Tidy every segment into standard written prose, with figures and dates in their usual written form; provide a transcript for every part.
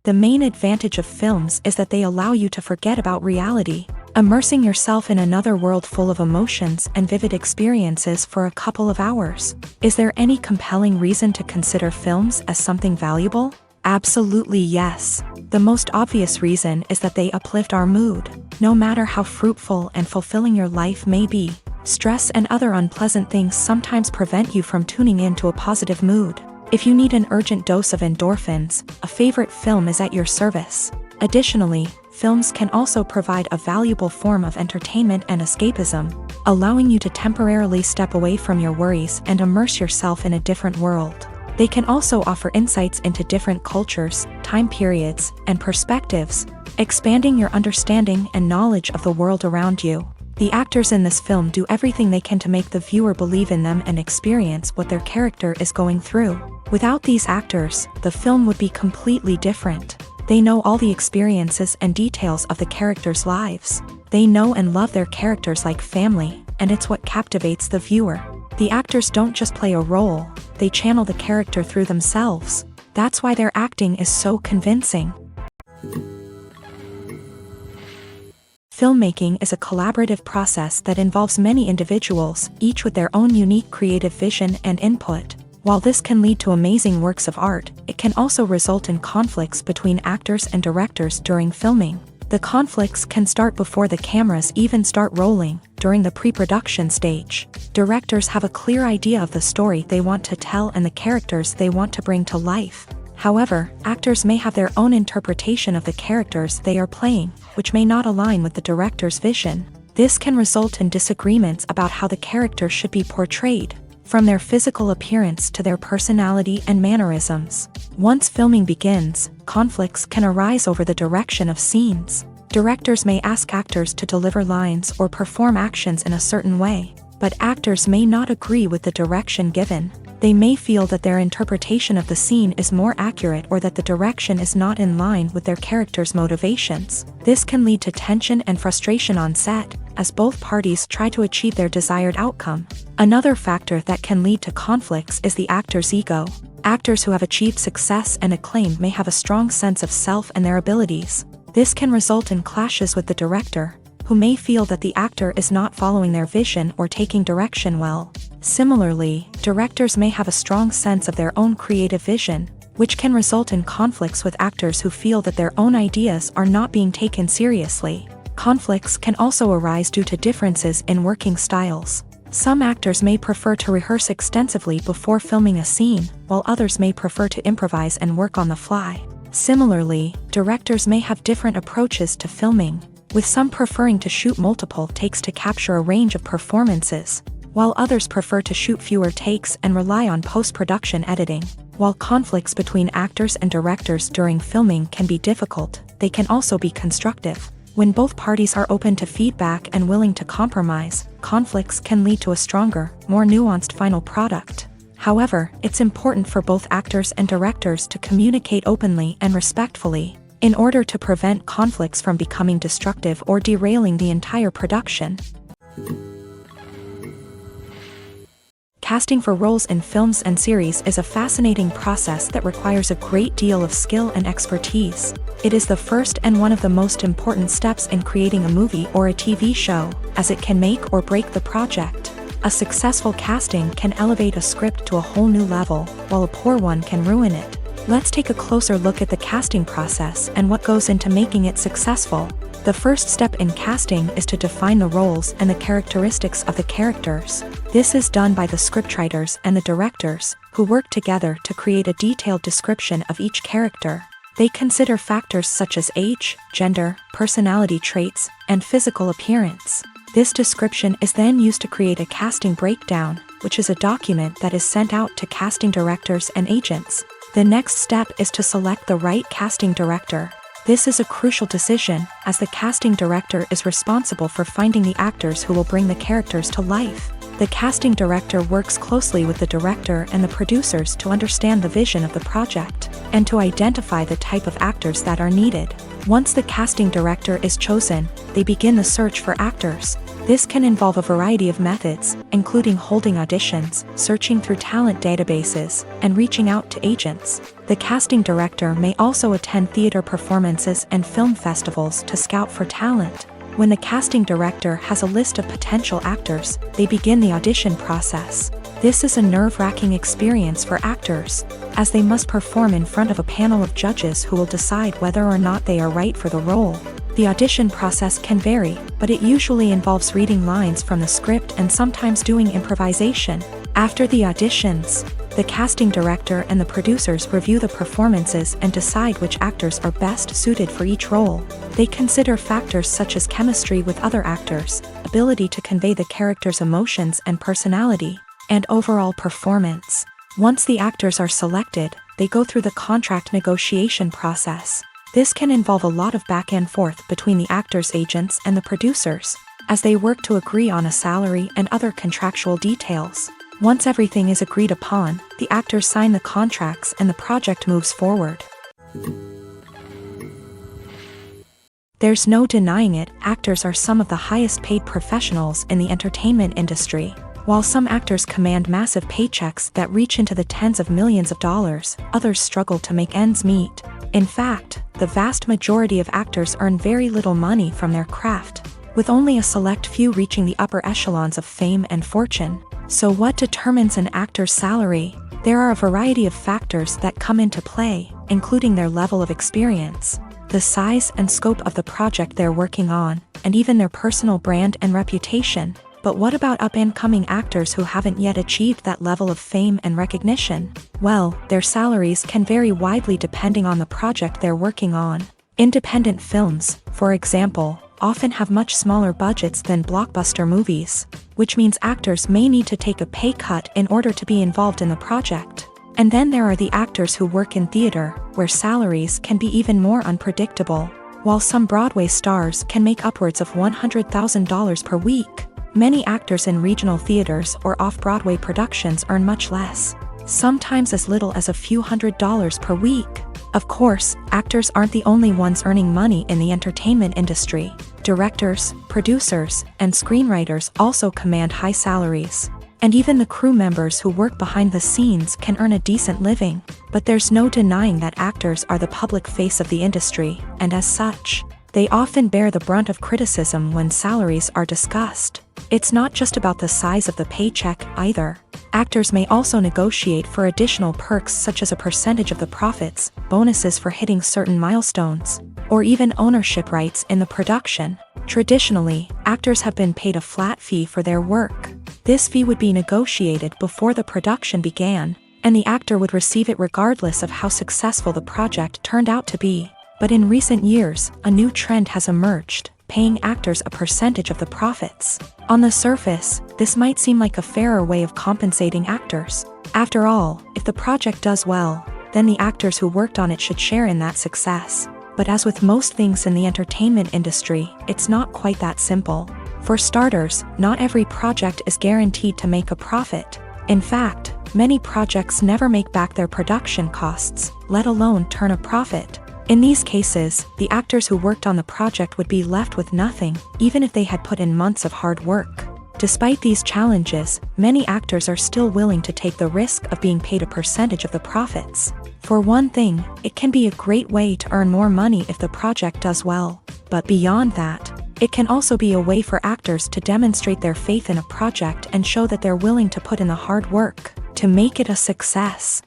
The main advantage of films is that they allow you to forget about reality, immersing yourself in another world full of emotions and vivid experiences for a couple of hours. Is there any compelling reason to consider films as something valuable? Absolutely yes. The most obvious reason is that they uplift our mood. No matter how fruitful and fulfilling your life may be, stress and other unpleasant things sometimes prevent you from tuning into a positive mood. If you need an urgent dose of endorphins, a favorite film is at your service. Additionally, films can also provide a valuable form of entertainment and escapism, allowing you to temporarily step away from your worries and immerse yourself in a different world. They can also offer insights into different cultures, time periods, and perspectives, expanding your understanding and knowledge of the world around you. The actors in this film do everything they can to make the viewer believe in them and experience what their character is going through. Without these actors, the film would be completely different. They know all the experiences and details of the characters' lives. They know and love their characters like family, and it's what captivates the viewer. The actors don't just play a role, they channel the character through themselves. That's why their acting is so convincing. Filmmaking is a collaborative process that involves many individuals, each with their own unique creative vision and input. While this can lead to amazing works of art, it can also result in conflicts between actors and directors during filming. The conflicts can start before the cameras even start rolling, during the pre-production stage. Directors have a clear idea of the story they want to tell and the characters they want to bring to life. However, actors may have their own interpretation of the characters they are playing, which may not align with the director's vision. This can result in disagreements about how the character should be portrayed, from their physical appearance to their personality and mannerisms. Once filming begins, conflicts can arise over the direction of scenes. Directors may ask actors to deliver lines or perform actions in a certain way, but actors may not agree with the direction given. They may feel that their interpretation of the scene is more accurate or that the direction is not in line with their character's motivations. This can lead to tension and frustration on set, as both parties try to achieve their desired outcome. Another factor that can lead to conflicts is the actor's ego. Actors who have achieved success and acclaim may have a strong sense of self and their abilities. This can result in clashes with the director, who may feel that the actor is not following their vision or taking direction well. Similarly, directors may have a strong sense of their own creative vision, which can result in conflicts with actors who feel that their own ideas are not being taken seriously. Conflicts can also arise due to differences in working styles. Some actors may prefer to rehearse extensively before filming a scene, while others may prefer to improvise and work on the fly. Similarly, directors may have different approaches to filming, with some preferring to shoot multiple takes to capture a range of performances, while others prefer to shoot fewer takes and rely on post-production editing. While conflicts between actors and directors during filming can be difficult, they can also be constructive. When both parties are open to feedback and willing to compromise, conflicts can lead to a stronger, more nuanced final product. However, it's important for both actors and directors to communicate openly and respectfully, in order to prevent conflicts from becoming destructive or derailing the entire production. Casting for roles in films and series is a fascinating process that requires a great deal of skill and expertise. It is the first and one of the most important steps in creating a movie or a TV show, as it can make or break the project. A successful casting can elevate a script to a whole new level, while a poor one can ruin it. Let's take a closer look at the casting process and what goes into making it successful. The first step in casting is to define the roles and the characteristics of the characters. This is done by the scriptwriters and the directors, who work together to create a detailed description of each character. They consider factors such as age, gender, personality traits, and physical appearance. This description is then used to create a casting breakdown, which is a document that is sent out to casting directors and agents. The next step is to select the right casting director. This is a crucial decision, as the casting director is responsible for finding the actors who will bring the characters to life. The casting director works closely with the director and the producers to understand the vision of the project, and to identify the type of actors that are needed. Once the casting director is chosen, they begin the search for actors. This can involve a variety of methods, including holding auditions, searching through talent databases, and reaching out to agents. The casting director may also attend theater performances and film festivals to scout for talent. When the casting director has a list of potential actors, they begin the audition process. This is a nerve-wracking experience for actors, as they must perform in front of a panel of judges who will decide whether or not they are right for the role. The audition process can vary, but it usually involves reading lines from the script and sometimes doing improvisation. After the auditions, the casting director and the producers review the performances and decide which actors are best suited for each role. They consider factors such as chemistry with other actors, ability to convey the character's emotions and personality, and overall performance. Once the actors are selected, they go through the contract negotiation process. This can involve a lot of back and forth between the actors' agents and the producers, as they work to agree on a salary and other contractual details. Once everything is agreed upon, the actors sign the contracts and the project moves forward. There's no denying it, actors are some of the highest paid professionals in the entertainment industry. While some actors command massive paychecks that reach into the tens of millions of dollars, others struggle to make ends meet. In fact, the vast majority of actors earn very little money from their craft, with only a select few reaching the upper echelons of fame and fortune. So what determines an actor's salary? There are a variety of factors that come into play, including their level of experience, the size and scope of the project they're working on, and even their personal brand and reputation. But what about up-and-coming actors who haven't yet achieved that level of fame and recognition? Well, their salaries can vary widely depending on the project they're working on. Independent films, for example, often have much smaller budgets than blockbuster movies, which means actors may need to take a pay cut in order to be involved in the project. And then there are the actors who work in theater, where salaries can be even more unpredictable. While some Broadway stars can make upwards of $100,000 per week, many actors in regional theaters or off-Broadway productions earn much less, sometimes as little as a few $100s per week. Of course, actors aren't the only ones earning money in the entertainment industry. Directors, producers, and screenwriters also command high salaries. And even the crew members who work behind the scenes can earn a decent living. But there's no denying that actors are the public face of the industry, and as such, they often bear the brunt of criticism when salaries are discussed. It's not just about the size of the paycheck, either. Actors may also negotiate for additional perks such as a percentage of the profits, bonuses for hitting certain milestones, or even ownership rights in the production. Traditionally, actors have been paid a flat fee for their work. This fee would be negotiated before the production began, and the actor would receive it regardless of how successful the project turned out to be. But in recent years, a new trend has emerged, paying actors a percentage of the profits. On the surface, this might seem like a fairer way of compensating actors. After all, if the project does well, then the actors who worked on it should share in that success. But as with most things in the entertainment industry, it's not quite that simple. For starters, not every project is guaranteed to make a profit. In fact, many projects never make back their production costs, let alone turn a profit. In these cases, the actors who worked on the project would be left with nothing, even if they had put in months of hard work. Despite these challenges, many actors are still willing to take the risk of being paid a percentage of the profits. For one thing, it can be a great way to earn more money if the project does well. But beyond that, it can also be a way for actors to demonstrate their faith in a project and show that they're willing to put in the hard work to make it a success.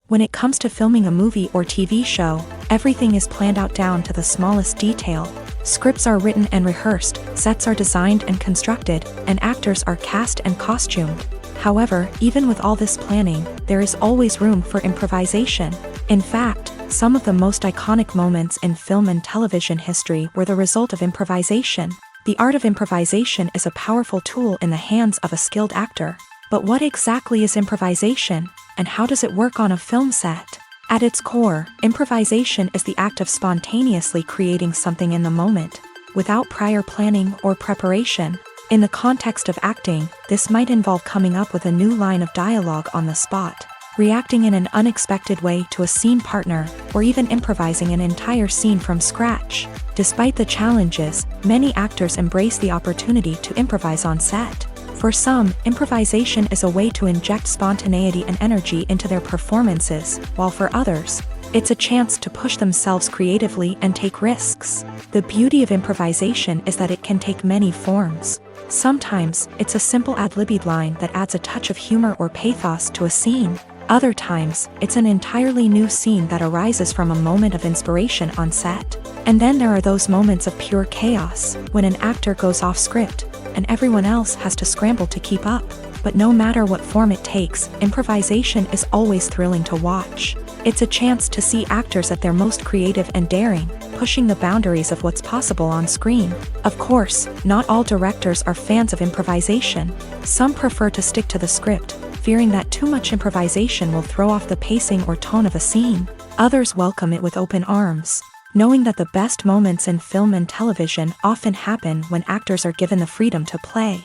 When it comes to filming a movie or TV show, everything is planned out down to the smallest detail. Scripts are written and rehearsed, sets are designed and constructed, and actors are cast and costumed. However, even with all this planning, there is always room for improvisation. In fact, some of the most iconic moments in film and television history were the result of improvisation. The art of improvisation is a powerful tool in the hands of a skilled actor. But what exactly is improvisation, and how does it work on a film set? At its core, improvisation is the act of spontaneously creating something in the moment, without prior planning or preparation. In the context of acting, this might involve coming up with a new line of dialogue on the spot, reacting in an unexpected way to a scene partner, or even improvising an entire scene from scratch. Despite the challenges, many actors embrace the opportunity to improvise on set. For some, improvisation is a way to inject spontaneity and energy into their performances, while for others, it's a chance to push themselves creatively and take risks. The beauty of improvisation is that it can take many forms. Sometimes, it's a simple ad-libbed line that adds a touch of humor or pathos to a scene. Other times, it's an entirely new scene that arises from a moment of inspiration on set. And then there are those moments of pure chaos, when an actor goes off script, and everyone else has to scramble to keep up. But no matter what form it takes, improvisation is always thrilling to watch. It's a chance to see actors at their most creative and daring, pushing the boundaries of what's possible on screen. Of course, not all directors are fans of improvisation. Some prefer to stick to the script, fearing that too much improvisation will throw off the pacing or tone of a scene. Others welcome it with open arms, knowing that the best moments in film and television often happen when actors are given the freedom to play.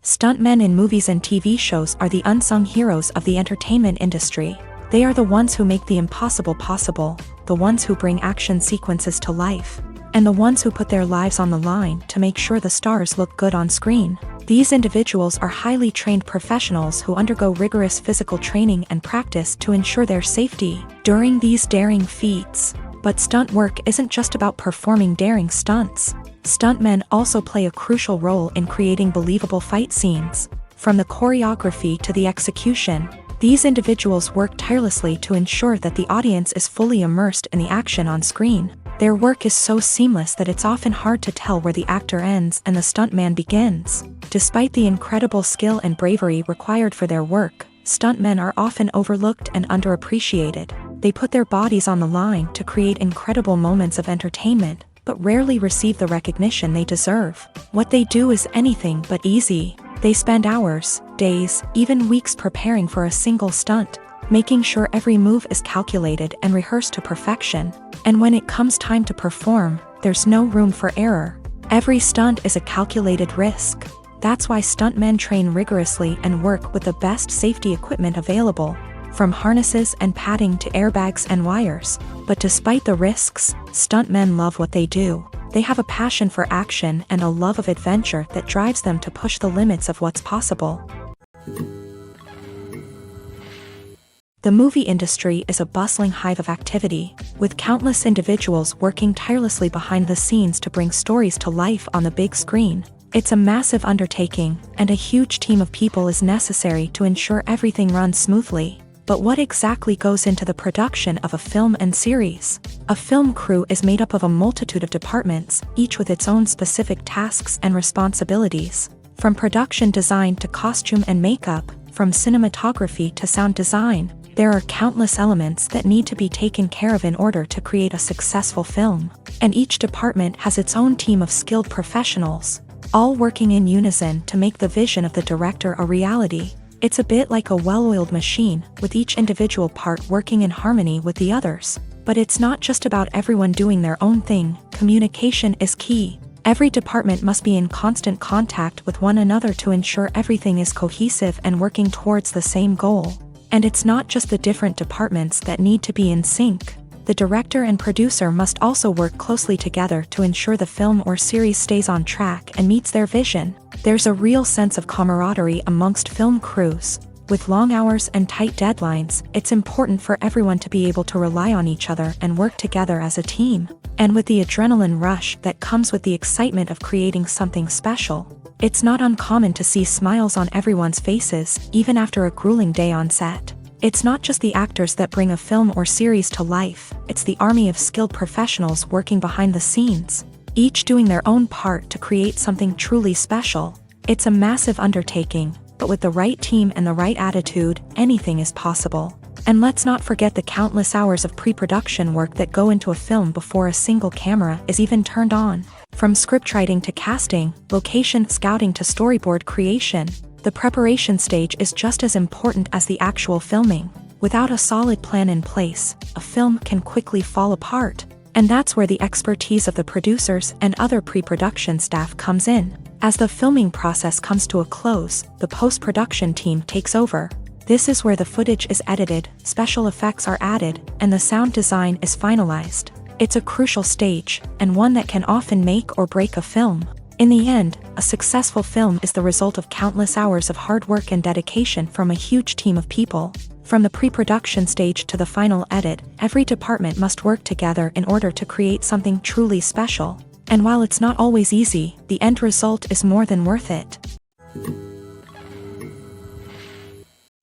Stuntmen in movies and TV shows are the unsung heroes of the entertainment industry. They are the ones who make the impossible possible, the ones who bring action sequences to life, and the ones who put their lives on the line to make sure the stars look good on screen. These individuals are highly trained professionals who undergo rigorous physical training and practice to ensure their safety during these daring feats. But stunt work isn't just about performing daring stunts. Stuntmen also play a crucial role in creating believable fight scenes. From the choreography to the execution, these individuals work tirelessly to ensure that the audience is fully immersed in the action on screen. Their work is so seamless that it's often hard to tell where the actor ends and the stuntman begins. Despite the incredible skill and bravery required for their work, stuntmen are often overlooked and underappreciated. They put their bodies on the line to create incredible moments of entertainment, but rarely receive the recognition they deserve. What they do is anything but easy. They spend hours, days, even weeks preparing for a single stunt, making sure every move is calculated and rehearsed to perfection. And when it comes time to perform, there's no room for error. Every stunt is a calculated risk. That's why stuntmen train rigorously and work with the best safety equipment available, from harnesses and padding to airbags and wires. But despite the risks, stuntmen love what they do. They have a passion for action and a love of adventure that drives them to push the limits of what's possible. The movie industry is a bustling hive of activity, with countless individuals working tirelessly behind the scenes to bring stories to life on the big screen. It's a massive undertaking, and a huge team of people is necessary to ensure everything runs smoothly. But what exactly goes into the production of a film and series? A film crew is made up of a multitude of departments, each with its own specific tasks and responsibilities. From production design to costume and makeup, from cinematography to sound design, there are countless elements that need to be taken care of in order to create a successful film. And each department has its own team of skilled professionals, all working in unison to make the vision of the director a reality. It's a bit like a well-oiled machine, with each individual part working in harmony with the others. But it's not just about everyone doing their own thing. Communication is key. Every department must be in constant contact with one another to ensure everything is cohesive and working towards the same goal. And it's not just the different departments that need to be in sync. The director and producer must also work closely together to ensure the film or series stays on track and meets their vision. There's a real sense of camaraderie amongst film crews. With long hours and tight deadlines, it's important for everyone to be able to rely on each other and work together as a team. And with the adrenaline rush that comes with the excitement of creating something special, it's not uncommon to see smiles on everyone's faces, even after a grueling day on set. It's not just the actors that bring a film or series to life, it's the army of skilled professionals working behind the scenes, each doing their own part to create something truly special. It's a massive undertaking, but with the right team and the right attitude, anything is possible. And let's not forget the countless hours of pre-production work that go into a film before a single camera is even turned on. From scriptwriting to casting, location scouting to storyboard creation, the preparation stage is just as important as the actual filming. Without a solid plan in place, a film can quickly fall apart. And that's where the expertise of the producers and other pre-production staff comes in. As the filming process comes to a close, the post-production team takes over. This is where the footage is edited, special effects are added, and the sound design is finalized. It's a crucial stage, and one that can often make or break a film. In the end, a successful film is the result of countless hours of hard work and dedication from a huge team of people. From the pre-production stage to the final edit, every department must work together in order to create something truly special. And while it's not always easy, the end result is more than worth it.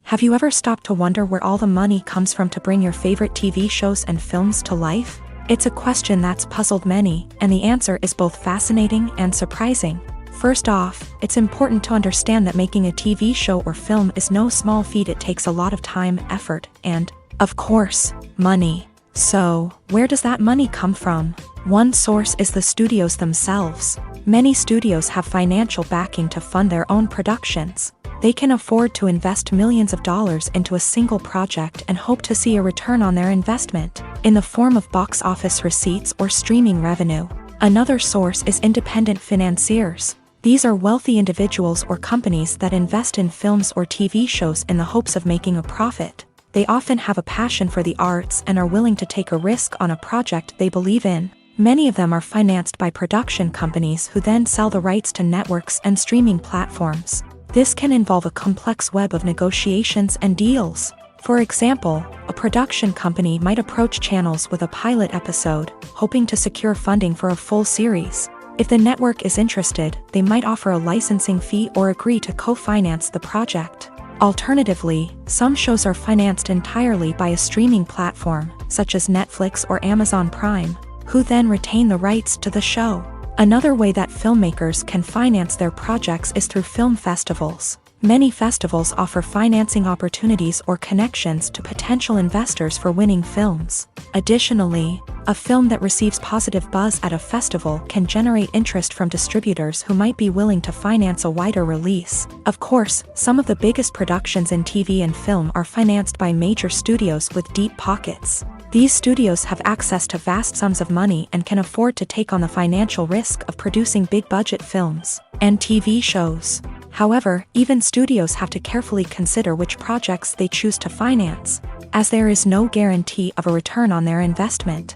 Have you ever stopped to wonder where all the money comes from to bring your favorite TV shows and films to life? It's a question that's puzzled many, and the answer is both fascinating and surprising. First off, it's important to understand that making a TV show or film is no small feat. It takes a lot of time, effort, and, of course, money. So, where does that money come from? One source is the studios themselves. Many studios have financial backing to fund their own productions. They can afford to invest millions of dollars into a single project and hope to see a return on their investment, in the form of box office receipts or streaming revenue. Another source is independent financiers. These are wealthy individuals or companies that invest in films or TV shows in the hopes of making a profit. They often have a passion for the arts and are willing to take a risk on a project they believe in. Many of them are financed by production companies who then sell the rights to networks and streaming platforms. This can involve a complex web of negotiations and deals. For example, a production company might approach channels with a pilot episode, hoping to secure funding for a full series. If the network is interested, they might offer a licensing fee or agree to co-finance the project. Alternatively, some shows are financed entirely by a streaming platform, such as Netflix or Amazon Prime, who then retain the rights to the show. Another way that filmmakers can finance their projects is through film festivals. Many festivals offer financing opportunities or connections to potential investors for winning films. Additionally, a film that receives positive buzz at a festival can generate interest from distributors who might be willing to finance a wider release. Of course, some of the biggest productions in TV and film are financed by major studios with deep pockets. These studios have access to vast sums of money and can afford to take on the financial risk of producing big-budget films and TV shows. However, even studios have to carefully consider which projects they choose to finance, as there is no guarantee of a return on their investment.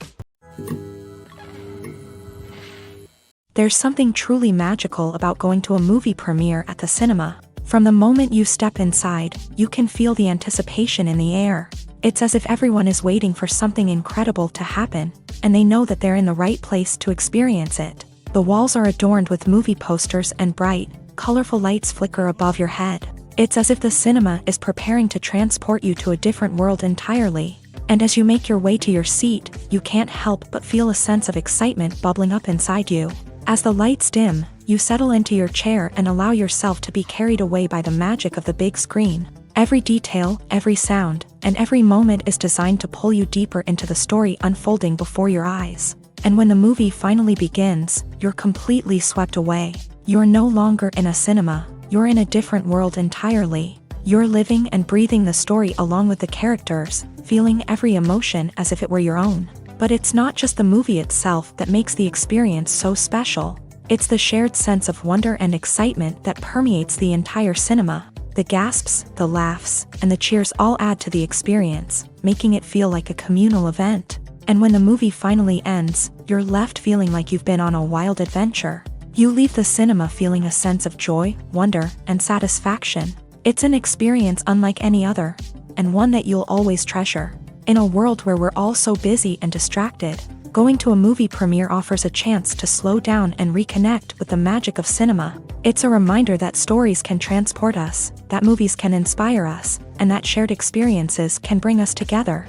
There's something truly magical about going to a movie premiere at the cinema. From the moment you step inside, you can feel the anticipation in the air. It's as if everyone is waiting for something incredible to happen, and they know that they're in the right place to experience it. The walls are adorned with movie posters and bright, colorful lights flicker above your head. It's as if the cinema is preparing to transport you to a different world entirely. And as you make your way to your seat, you can't help but feel a sense of excitement bubbling up inside you. As the lights dim, you settle into your chair and allow yourself to be carried away by the magic of the big screen. Every detail, every sound, and every moment is designed to pull you deeper into the story unfolding before your eyes. And when the movie finally begins, you're completely swept away. You're no longer in a cinema, you're in a different world entirely. You're living and breathing the story along with the characters, feeling every emotion as if it were your own. But it's not just the movie itself that makes the experience so special. It's the shared sense of wonder and excitement that permeates the entire cinema. The gasps, the laughs, and the cheers all add to the experience, making it feel like a communal event. And when the movie finally ends, you're left feeling like you've been on a wild adventure. You leave the cinema feeling a sense of joy, wonder, and satisfaction. It's an experience unlike any other, and one that you'll always treasure. In a world where we're all so busy and distracted, going to a movie premiere offers a chance to slow down and reconnect with the magic of cinema. It's a reminder that stories can transport us, that movies can inspire us, and that shared experiences can bring us together.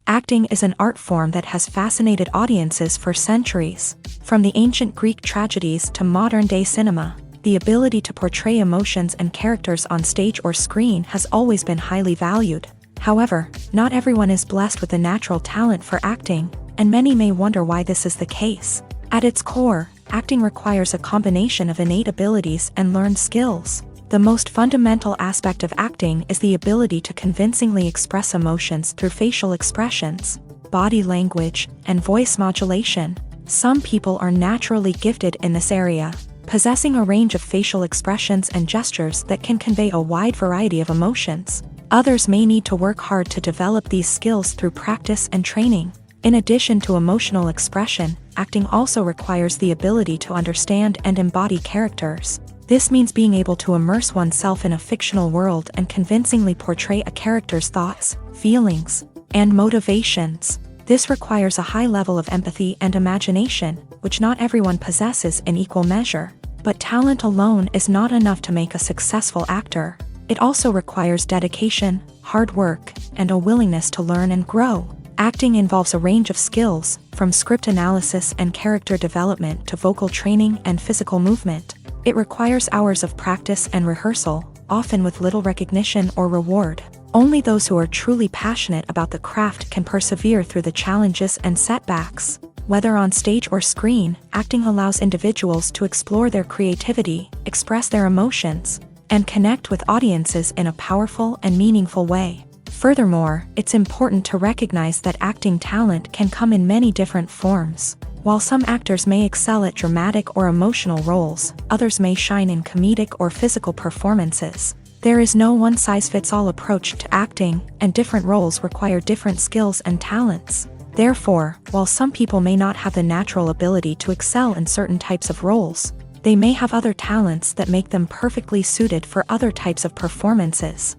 Acting is an art form that has fascinated audiences for centuries. From the ancient Greek tragedies to modern-day cinema, the ability to portray emotions and characters on stage or screen has always been highly valued. However, not everyone is blessed with the natural talent for acting, and many may wonder why this is the case. At its core, acting requires a combination of innate abilities and learned skills. The most fundamental aspect of acting is the ability to convincingly express emotions through facial expressions, body language, and voice modulation. Some people are naturally gifted in this area, possessing a range of facial expressions and gestures that can convey a wide variety of emotions. Others may need to work hard to develop these skills through practice and training. In addition to emotional expression, acting also requires the ability to understand and embody characters. This means being able to immerse oneself in a fictional world and convincingly portray a character's thoughts, feelings, and motivations. This requires a high level of empathy and imagination, which not everyone possesses in equal measure. But talent alone is not enough to make a successful actor. It also requires dedication, hard work, and a willingness to learn and grow. Acting involves a range of skills, from script analysis and character development to vocal training and physical movement. It requires hours of practice and rehearsal, often with little recognition or reward. Only those who are truly passionate about the craft can persevere through the challenges and setbacks. Whether on stage or screen, acting allows individuals to explore their creativity, express their emotions, and connect with audiences in a powerful and meaningful way. Furthermore, it's important to recognize that acting talent can come in many different forms. While some actors may excel at dramatic or emotional roles, others may shine in comedic or physical performances. There is no one-size-fits-all approach to acting, and different roles require different skills and talents. Therefore, while some people may not have the natural ability to excel in certain types of roles, they may have other talents that make them perfectly suited for other types of performances.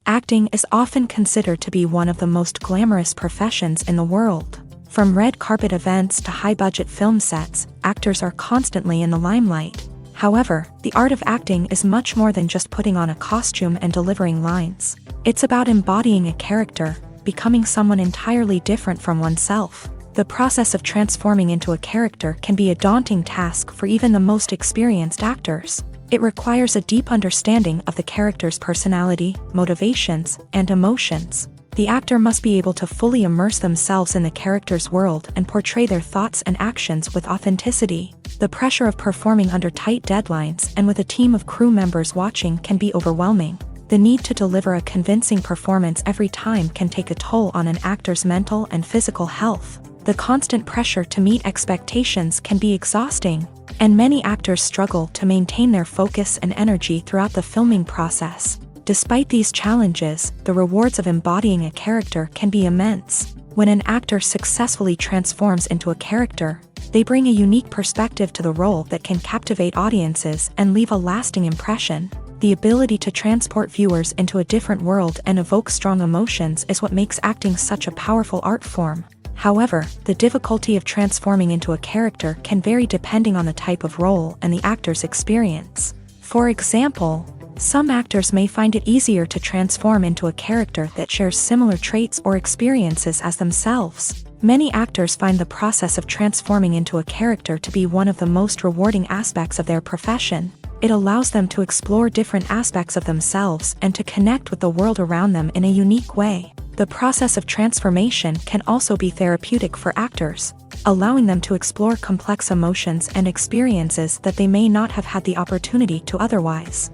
Acting is often considered to be one of the most glamorous professions in the world. From red carpet events to high-budget film sets, actors are constantly in the limelight. However, the art of acting is much more than just putting on a costume and delivering lines. It's about embodying a character, becoming someone entirely different from oneself. The process of transforming into a character can be a daunting task for even the most experienced actors. It requires a deep understanding of the character's personality, motivations, and emotions. The actor must be able to fully immerse themselves in the character's world and portray their thoughts and actions with authenticity. The pressure of performing under tight deadlines and with a team of crew members watching can be overwhelming. The need to deliver a convincing performance every time can take a toll on an actor's mental and physical health. The constant pressure to meet expectations can be exhausting, and many actors struggle to maintain their focus and energy throughout the filming process. Despite these challenges, the rewards of embodying a character can be immense. When an actor successfully transforms into a character, they bring a unique perspective to the role that can captivate audiences and leave a lasting impression. The ability to transport viewers into a different world and evoke strong emotions is what makes acting such a powerful art form. However, the difficulty of transforming into a character can vary depending on the type of role and the actor's experience. For example, some actors may find it easier to transform into a character that shares similar traits or experiences as themselves. Many actors find the process of transforming into a character to be one of the most rewarding aspects of their profession. It allows them to explore different aspects of themselves and to connect with the world around them in a unique way. The process of transformation can also be therapeutic for actors, allowing them to explore complex emotions and experiences that they may not have had the opportunity to otherwise.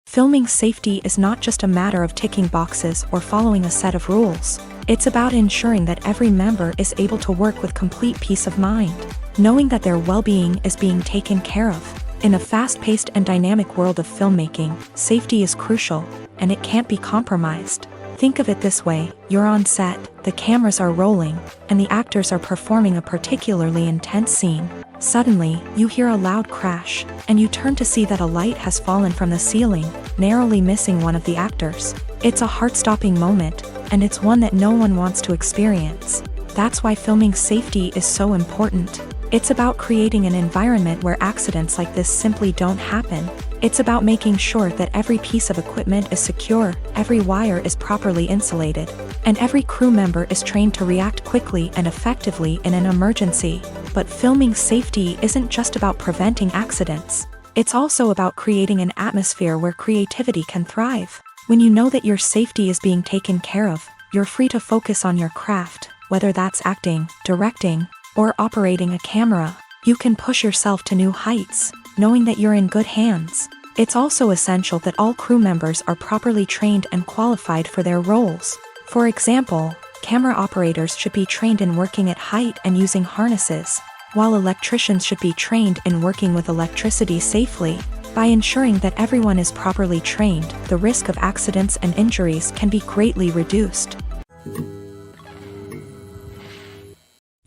Filming safety is not just a matter of ticking boxes or following a set of rules. It's about ensuring that every member is able to work with complete peace of mind, knowing that their well-being is being taken care of. In a fast-paced and dynamic world of filmmaking, safety is crucial, and it can't be compromised. Think of it this way: you're on set, the cameras are rolling, and the actors are performing a particularly intense scene. Suddenly, you hear a loud crash, and you turn to see that a light has fallen from the ceiling, narrowly missing one of the actors. It's a heart-stopping moment, and it's one that no one wants to experience. That's why filming safety is so important. It's about creating an environment where accidents like this simply don't happen. It's about making sure that every piece of equipment is secure, every wire is properly insulated, and every crew member is trained to react quickly and effectively in an emergency. But filming safety isn't just about preventing accidents. It's also about creating an atmosphere where creativity can thrive. When you know that your safety is being taken care of, you're free to focus on your craft, whether that's acting, directing, or operating a camera. You can push yourself to new heights, knowing that you're in good hands. It's also essential that all crew members are properly trained and qualified for their roles. For example, camera operators should be trained in working at height and using harnesses, while electricians should be trained in working with electricity safely. By ensuring that everyone is properly trained, the risk of accidents and injuries can be greatly reduced.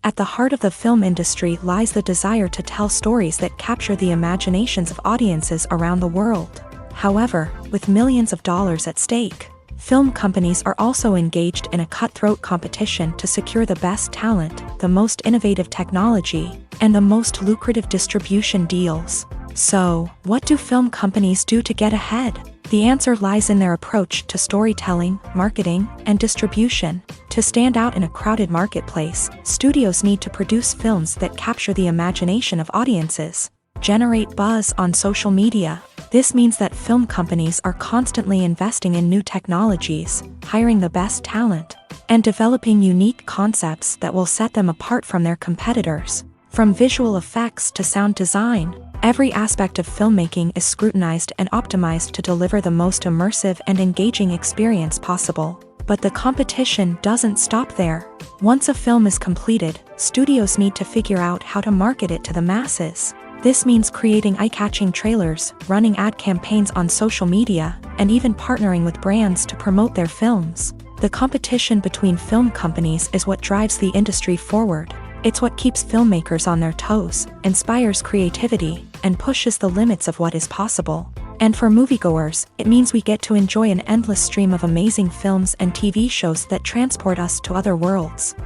At the heart of the film industry lies the desire to tell stories that capture the imaginations of audiences around the world. However, with millions of dollars at stake, film companies are also engaged in a cutthroat competition to secure the best talent, the most innovative technology, and the most lucrative distribution deals. So, what do film companies do to get ahead? The answer lies in their approach to storytelling, marketing, and distribution. To stand out in a crowded marketplace, studios need to produce films that capture the imagination of audiences, generate buzz on social media. This means that film companies are constantly investing in new technologies, hiring the best talent, and developing unique concepts that will set them apart from their competitors. From visual effects to sound design, every aspect of filmmaking is scrutinized and optimized to deliver the most immersive and engaging experience possible. But the competition doesn't stop there. Once a film is completed, studios need to figure out how to market it to the masses. This means creating eye-catching trailers, running ad campaigns on social media, and even partnering with brands to promote their films. The competition between film companies is what drives the industry forward. It's what keeps filmmakers on their toes, inspires creativity, and pushes the limits of what is possible. And for moviegoers, it means we get to enjoy an endless stream of amazing films and TV shows that transport us to other worlds.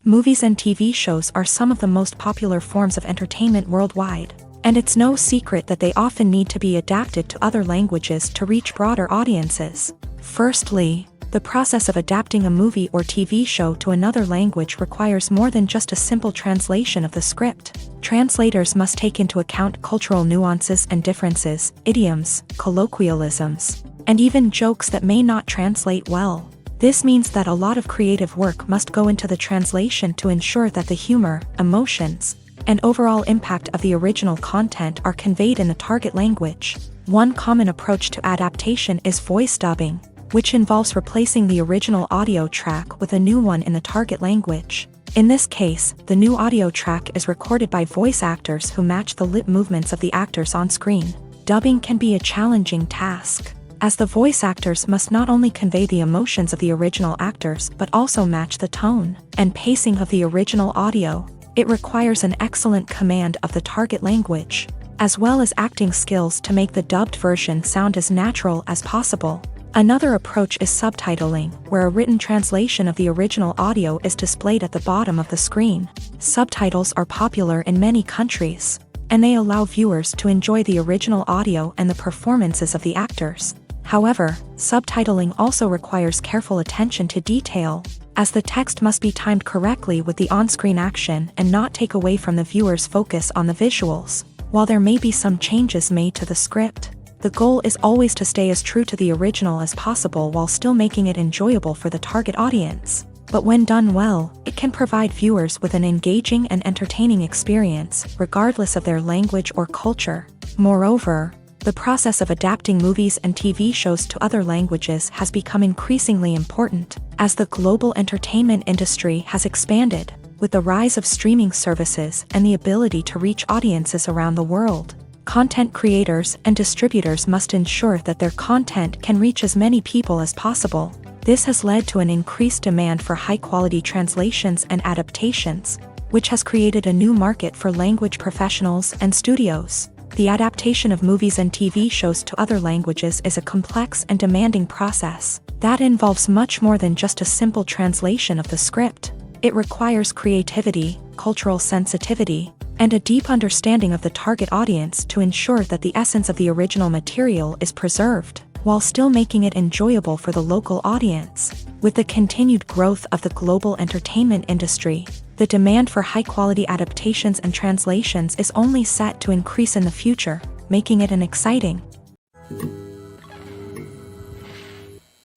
Movies and TV shows are some of the most popular forms of entertainment worldwide, and it's no secret that they often need to be adapted to other languages to reach broader audiences. Firstly, the process of adapting a movie or TV show to another language requires more than just a simple translation of the script. Translators must take into account cultural nuances and differences, idioms, colloquialisms, and even jokes that may not translate well. This means that a lot of creative work must go into the translation to ensure that the humor, emotions, and overall impact of the original content are conveyed in the target language. One common approach to adaptation is voice dubbing, which involves replacing the original audio track with a new one in the target language. In this case, the new audio track is recorded by voice actors who match the lip movements of the actors on screen. Dubbing can be a challenging task, as the voice actors must not only convey the emotions of the original actors but also match the tone and pacing of the original audio. It requires an excellent command of the target language, as well as acting skills to make the dubbed version sound as natural as possible. Another approach is subtitling, where a written translation of the original audio is displayed at the bottom of the screen. Subtitles are popular in many countries, and they allow viewers to enjoy the original audio and the performances of the actors. However, subtitling also requires careful attention to detail, as the text must be timed correctly with the on-screen action and not take away from the viewer's focus on the visuals. While there may be some changes made to the script, the goal is always to stay as true to the original as possible while still making it enjoyable for the target audience. But when done well, it can provide viewers with an engaging and entertaining experience, regardless of their language or culture. Moreover, the process of adapting movies and TV shows to other languages has become increasingly important, as the global entertainment industry has expanded, with the rise of streaming services and the ability to reach audiences around the world. Content creators and distributors must ensure that their content can reach as many people as possible. This has led to an increased demand for high-quality translations and adaptations, which has created a new market for language professionals and studios. The adaptation of movies and TV shows to other languages is a complex and demanding process that involves much more than just a simple translation of the script. It requires creativity, cultural sensitivity, and a deep understanding of the target audience to ensure that the essence of the original material is preserved, while still making it enjoyable for the local audience. With the continued growth of the global entertainment industry, the demand for high-quality adaptations and translations is only set to increase in the future, making it an exciting.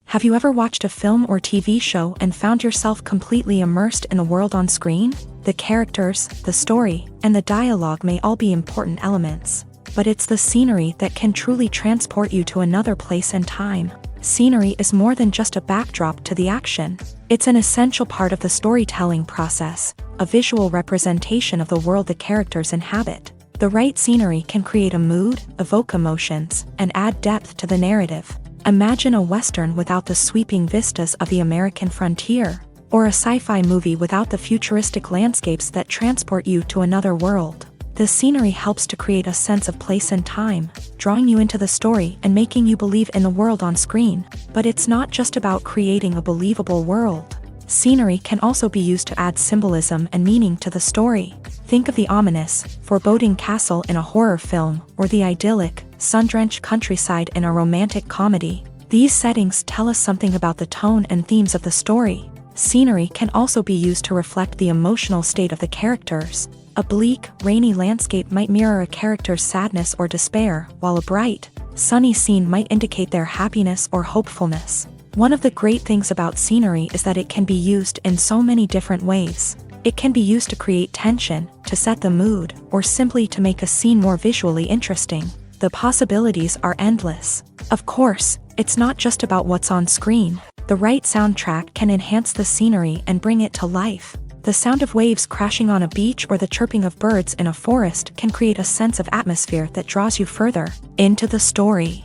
Have you ever watched a film or TV show and found yourself completely immersed in the world on screen? The characters, the story, and the dialogue may all be important elements, but it's the scenery that can truly transport you to another place and time. Scenery is more than just a backdrop to the action. It's an essential part of the storytelling process, a visual representation of the world the characters inhabit. The right scenery can create a mood, evoke emotions, and add depth to the narrative. Imagine a Western without the sweeping vistas of the American frontier, or a sci-fi movie without the futuristic landscapes that transport you to another world. The scenery helps to create a sense of place and time, drawing you into the story and making you believe in the world on screen. But it's not just about creating a believable world. Scenery can also be used to add symbolism and meaning to the story. Think of the ominous, foreboding castle in a horror film, or the idyllic, sun-drenched countryside in a romantic comedy. These settings tell us something about the tone and themes of the story. Scenery can also be used to reflect the emotional state of the characters. A bleak, rainy landscape might mirror a character's sadness or despair, while a bright, sunny scene might indicate their happiness or hopefulness. One of the great things about scenery is that it can be used in so many different ways. It can be used to create tension, to set the mood, or simply to make a scene more visually interesting. The possibilities are endless. Of course, it's not just about what's on screen. The right soundtrack can enhance the scenery and bring it to life. The sound of waves crashing on a beach or the chirping of birds in a forest can create a sense of atmosphere that draws you further into the story.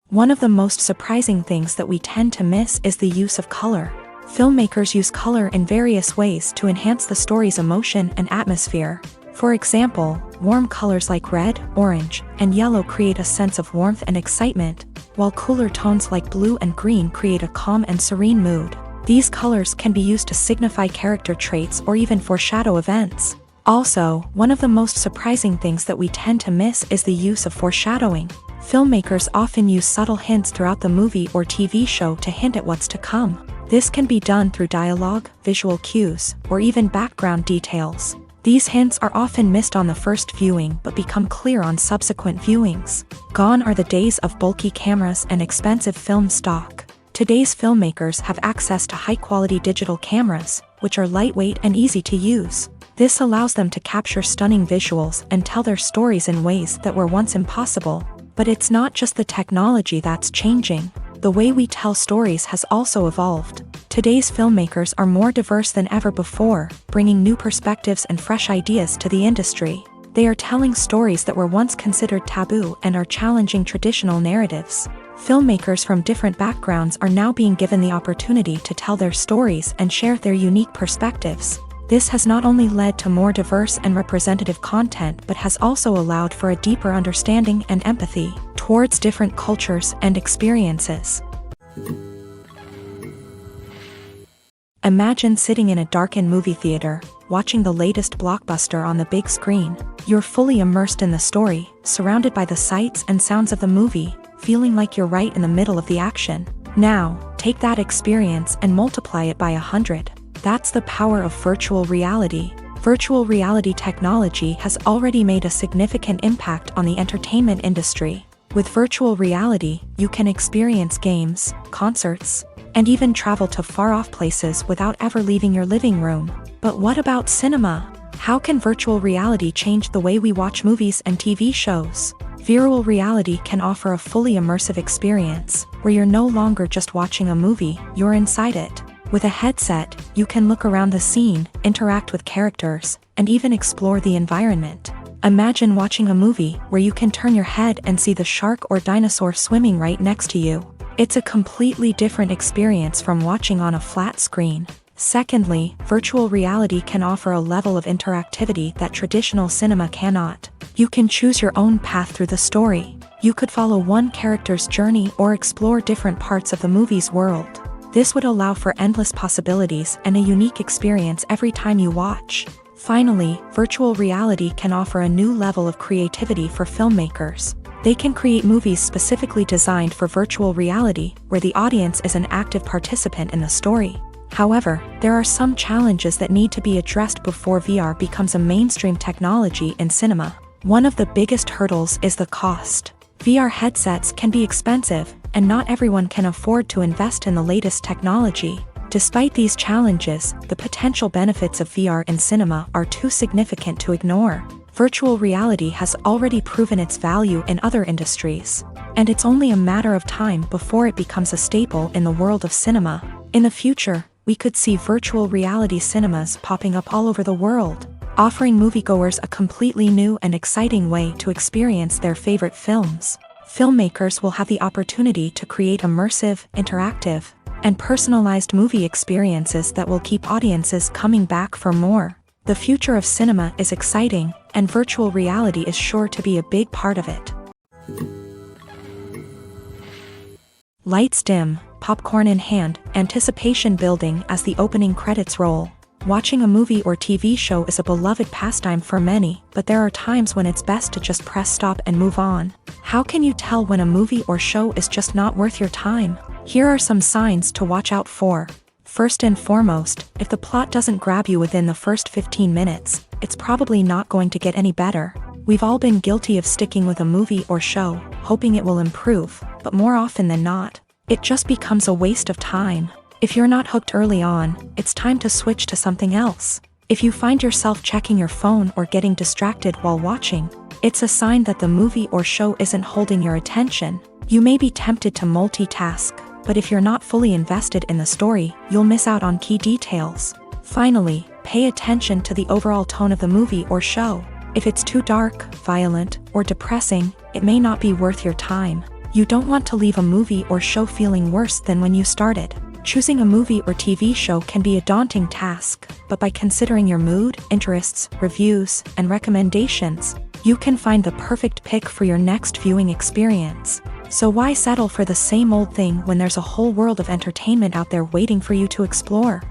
One of the most surprising things that we tend to miss is the use of color. Filmmakers use color in various ways to enhance the story's emotion and atmosphere. For example, warm colors like red, orange, and yellow create a sense of warmth and excitement, while cooler tones like blue and green create a calm and serene mood. These colors can be used to signify character traits or even foreshadow events. Also, one of the most surprising things that we tend to miss is the use of foreshadowing. Filmmakers often use subtle hints throughout the movie or TV show to hint at what's to come. This can be done through dialogue, visual cues, or even background details. These hints are often missed on the first viewing but become clear on subsequent viewings. Gone are the days of bulky cameras and expensive film stock. Today's filmmakers have access to high-quality digital cameras, which are lightweight and easy to use. This allows them to capture stunning visuals and tell their stories in ways that were once impossible. But it's not just the technology that's changing. The way we tell stories has also evolved. Today's filmmakers are more diverse than ever before, bringing new perspectives and fresh ideas to the industry. They are telling stories that were once considered taboo and are challenging traditional narratives. Filmmakers from different backgrounds are now being given the opportunity to tell their stories and share their unique perspectives. This has not only led to more diverse and representative content but has also allowed for a deeper understanding and empathy towards different cultures and experiences. Imagine sitting in a darkened movie theater, watching the latest blockbuster on the big screen. You're fully immersed in the story, surrounded by the sights and sounds of the movie, feeling like you're right in the middle of the action. Now, take that experience and multiply it by 100. That's the power of virtual reality. Virtual reality technology has already made a significant impact on the entertainment industry. With virtual reality, you can experience games, concerts, and even travel to far-off places without ever leaving your living room. But what about cinema? How can virtual reality change the way we watch movies and TV shows? Virtual reality can offer a fully immersive experience, where you're no longer just watching a movie, you're inside it. With a headset, you can look around the scene, interact with characters, and even explore the environment. Imagine watching a movie where you can turn your head and see the shark or dinosaur swimming right next to you. It's a completely different experience from watching on a flat screen. Secondly, virtual reality can offer a level of interactivity that traditional cinema cannot. You can choose your own path through the story. You could follow one character's journey or explore different parts of the movie's world. This would allow for endless possibilities and a unique experience every time you watch. Finally, virtual reality can offer a new level of creativity for filmmakers. They can create movies specifically designed for virtual reality, where the audience is an active participant in the story. However, there are some challenges that need to be addressed before VR becomes a mainstream technology in cinema. One of the biggest hurdles is the cost. VR headsets can be expensive, and not everyone can afford to invest in the latest technology. Despite these challenges, the potential benefits of VR in cinema are too significant to ignore. Virtual reality has already proven its value in other industries, and it's only a matter of time before it becomes a staple in the world of cinema. In the future, we could see virtual reality cinemas popping up all over the world, offering moviegoers a completely new and exciting way to experience their favorite films. Filmmakers will have the opportunity to create immersive, interactive, and personalized movie experiences that will keep audiences coming back for more. The future of cinema is exciting, and virtual reality is sure to be a big part of it. Lights dim, popcorn in hand, anticipation building as the opening credits roll. Watching a movie or TV show is a beloved pastime for many, but there are times when it's best to just press stop and move on. How can you tell when a movie or show is just not worth your time? Here are some signs to watch out for. First and foremost, if the plot doesn't grab you within the first 15 minutes, it's probably not going to get any better. We've all been guilty of sticking with a movie or show, hoping it will improve, but more often than not, it just becomes a waste of time. If you're not hooked early on, it's time to switch to something else. If you find yourself checking your phone or getting distracted while watching, it's a sign that the movie or show isn't holding your attention. You may be tempted to multitask, but if you're not fully invested in the story, you'll miss out on key details. Finally, pay attention to the overall tone of the movie or show. If it's too dark, violent, or depressing, it may not be worth your time. You don't want to leave a movie or show feeling worse than when you started. Choosing a movie or TV show can be a daunting task, but by considering your mood, interests, reviews, and recommendations, you can find the perfect pick for your next viewing experience. So why settle for the same old thing when there's a whole world of entertainment out there waiting for you to explore?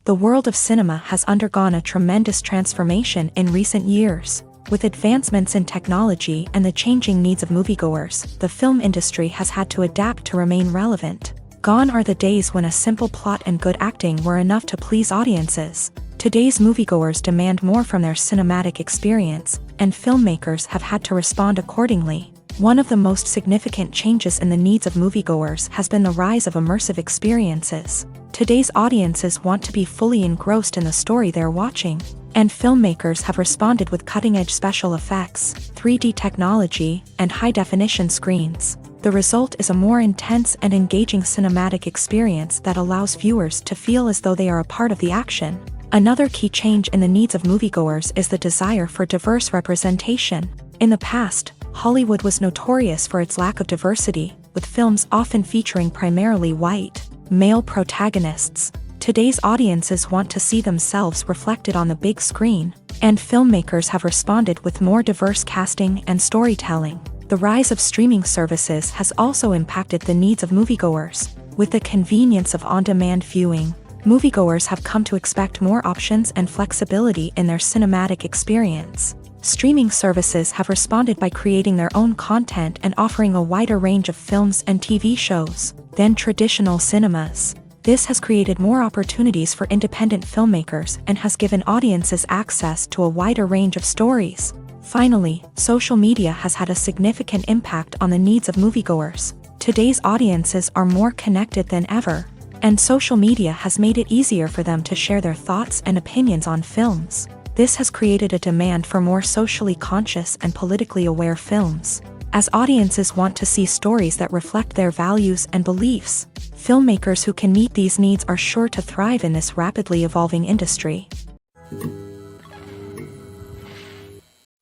The world of cinema has undergone a tremendous transformation in recent years. With advancements in technology and the changing needs of moviegoers, the film industry has had to adapt to remain relevant. Gone are the days when a simple plot and good acting were enough to please audiences. Today's moviegoers demand more from their cinematic experience, and filmmakers have had to respond accordingly. One of the most significant changes in the needs of moviegoers has been the rise of immersive experiences. Today's audiences want to be fully engrossed in the story they're watching, and filmmakers have responded with cutting-edge special effects, 3D technology, and high-definition screens. The result is a more intense and engaging cinematic experience that allows viewers to feel as though they are a part of the action. Another key change in the needs of moviegoers is the desire for diverse representation. In the past, Hollywood was notorious for its lack of diversity, with films often featuring primarily white, male protagonists. Today's audiences want to see themselves reflected on the big screen, and filmmakers have responded with more diverse casting and storytelling. The rise of streaming services has also impacted the needs of moviegoers. With the convenience of on-demand viewing, moviegoers have come to expect more options and flexibility in their cinematic experience. Streaming services have responded by creating their own content and offering a wider range of films and TV shows than traditional cinemas. This has created more opportunities for independent filmmakers and has given audiences access to a wider range of stories. Finally, social media has had a significant impact on the needs of moviegoers. Today's audiences are more connected than ever, and social media has made it easier for them to share their thoughts and opinions on films. This has created a demand for more socially conscious and politically aware films. As audiences want to see stories that reflect their values and beliefs, filmmakers who can meet these needs are sure to thrive in this rapidly evolving industry.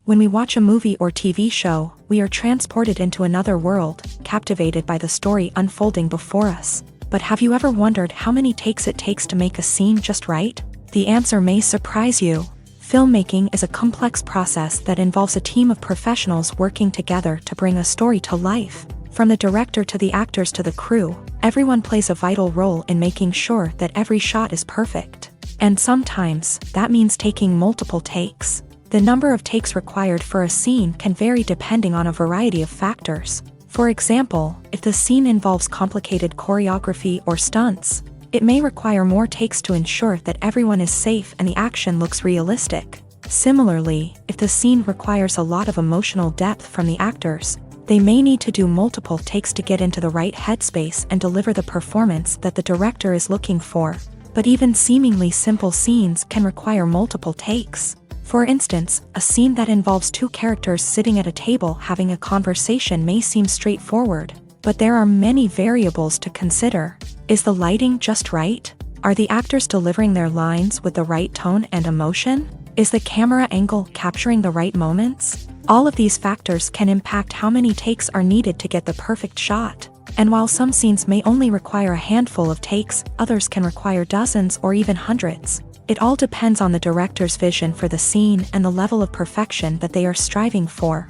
When we watch a movie or TV show, we are transported into another world, captivated by the story unfolding before us. But have you ever wondered how many takes it takes to make a scene just right? The answer may surprise you. Filmmaking is a complex process that involves a team of professionals working together to bring a story to life. From the director to the actors to the crew, everyone plays a vital role in making sure that every shot is perfect. And sometimes, that means taking multiple takes. The number of takes required for a scene can vary depending on a variety of factors. For example, if the scene involves complicated choreography or stunts, it may require more takes to ensure that everyone is safe and the action looks realistic. Similarly, if the scene requires a lot of emotional depth from the actors, they may need to do multiple takes to get into the right headspace and deliver the performance that the director is looking for. But even seemingly simple scenes can require multiple takes. For instance, a scene that involves two characters sitting at a table having a conversation may seem straightforward, but there are many variables to consider. Is the lighting just right? Are the actors delivering their lines with the right tone and emotion? Is the camera angle capturing the right moments? All of these factors can impact how many takes are needed to get the perfect shot. And while some scenes may only require a handful of takes, others can require dozens or even hundreds. It all depends on the director's vision for the scene and the level of perfection that they are striving for.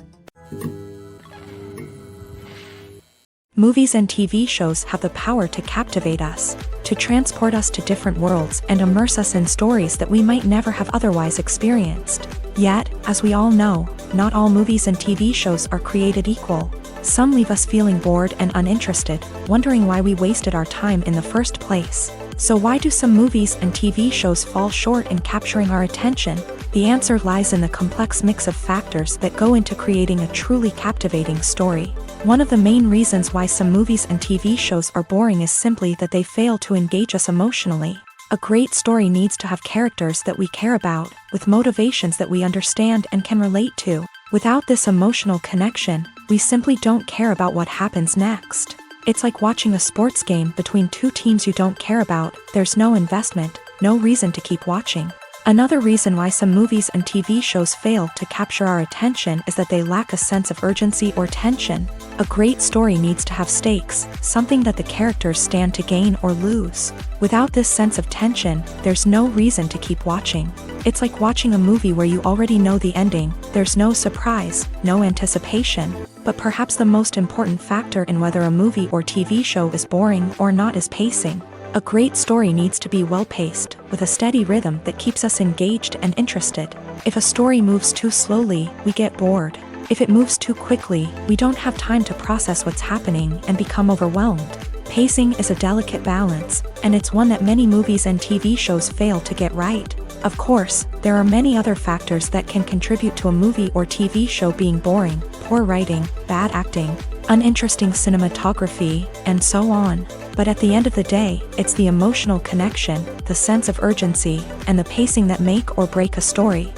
Movies and TV shows have the power to captivate us, to transport us to different worlds and immerse us in stories that we might never have otherwise experienced. Yet, as we all know, not all movies and TV shows are created equal. Some leave us feeling bored and uninterested, wondering why we wasted our time in the first place. So why do some movies and TV shows fall short in capturing our attention? The answer lies in the complex mix of factors that go into creating a truly captivating story. One of the main reasons why some movies and TV shows are boring is simply that they fail to engage us emotionally. A great story needs to have characters that we care about, with motivations that we understand and can relate to. Without this emotional connection, we simply don't care about what happens next. It's like watching a sports game between two teams you don't care about. There's no investment, no reason to keep watching. Another reason why some movies and TV shows fail to capture our attention is that they lack a sense of urgency or tension. A great story needs to have stakes, something that the characters stand to gain or lose. Without this sense of tension, there's no reason to keep watching. It's like watching a movie where you already know the ending. There's no surprise, no anticipation. But perhaps the most important factor in whether a movie or TV show is boring or not is pacing. A great story needs to be well-paced, with a steady rhythm that keeps us engaged and interested. If a story moves too slowly, we get bored. If it moves too quickly, we don't have time to process what's happening and become overwhelmed. Pacing is a delicate balance, and it's one that many movies and TV shows fail to get right. Of course, there are many other factors that can contribute to a movie or TV show being boring: poor writing, bad acting, uninteresting cinematography, and so on. But at the end of the day, it's the emotional connection, the sense of urgency, and the pacing that make or break a story.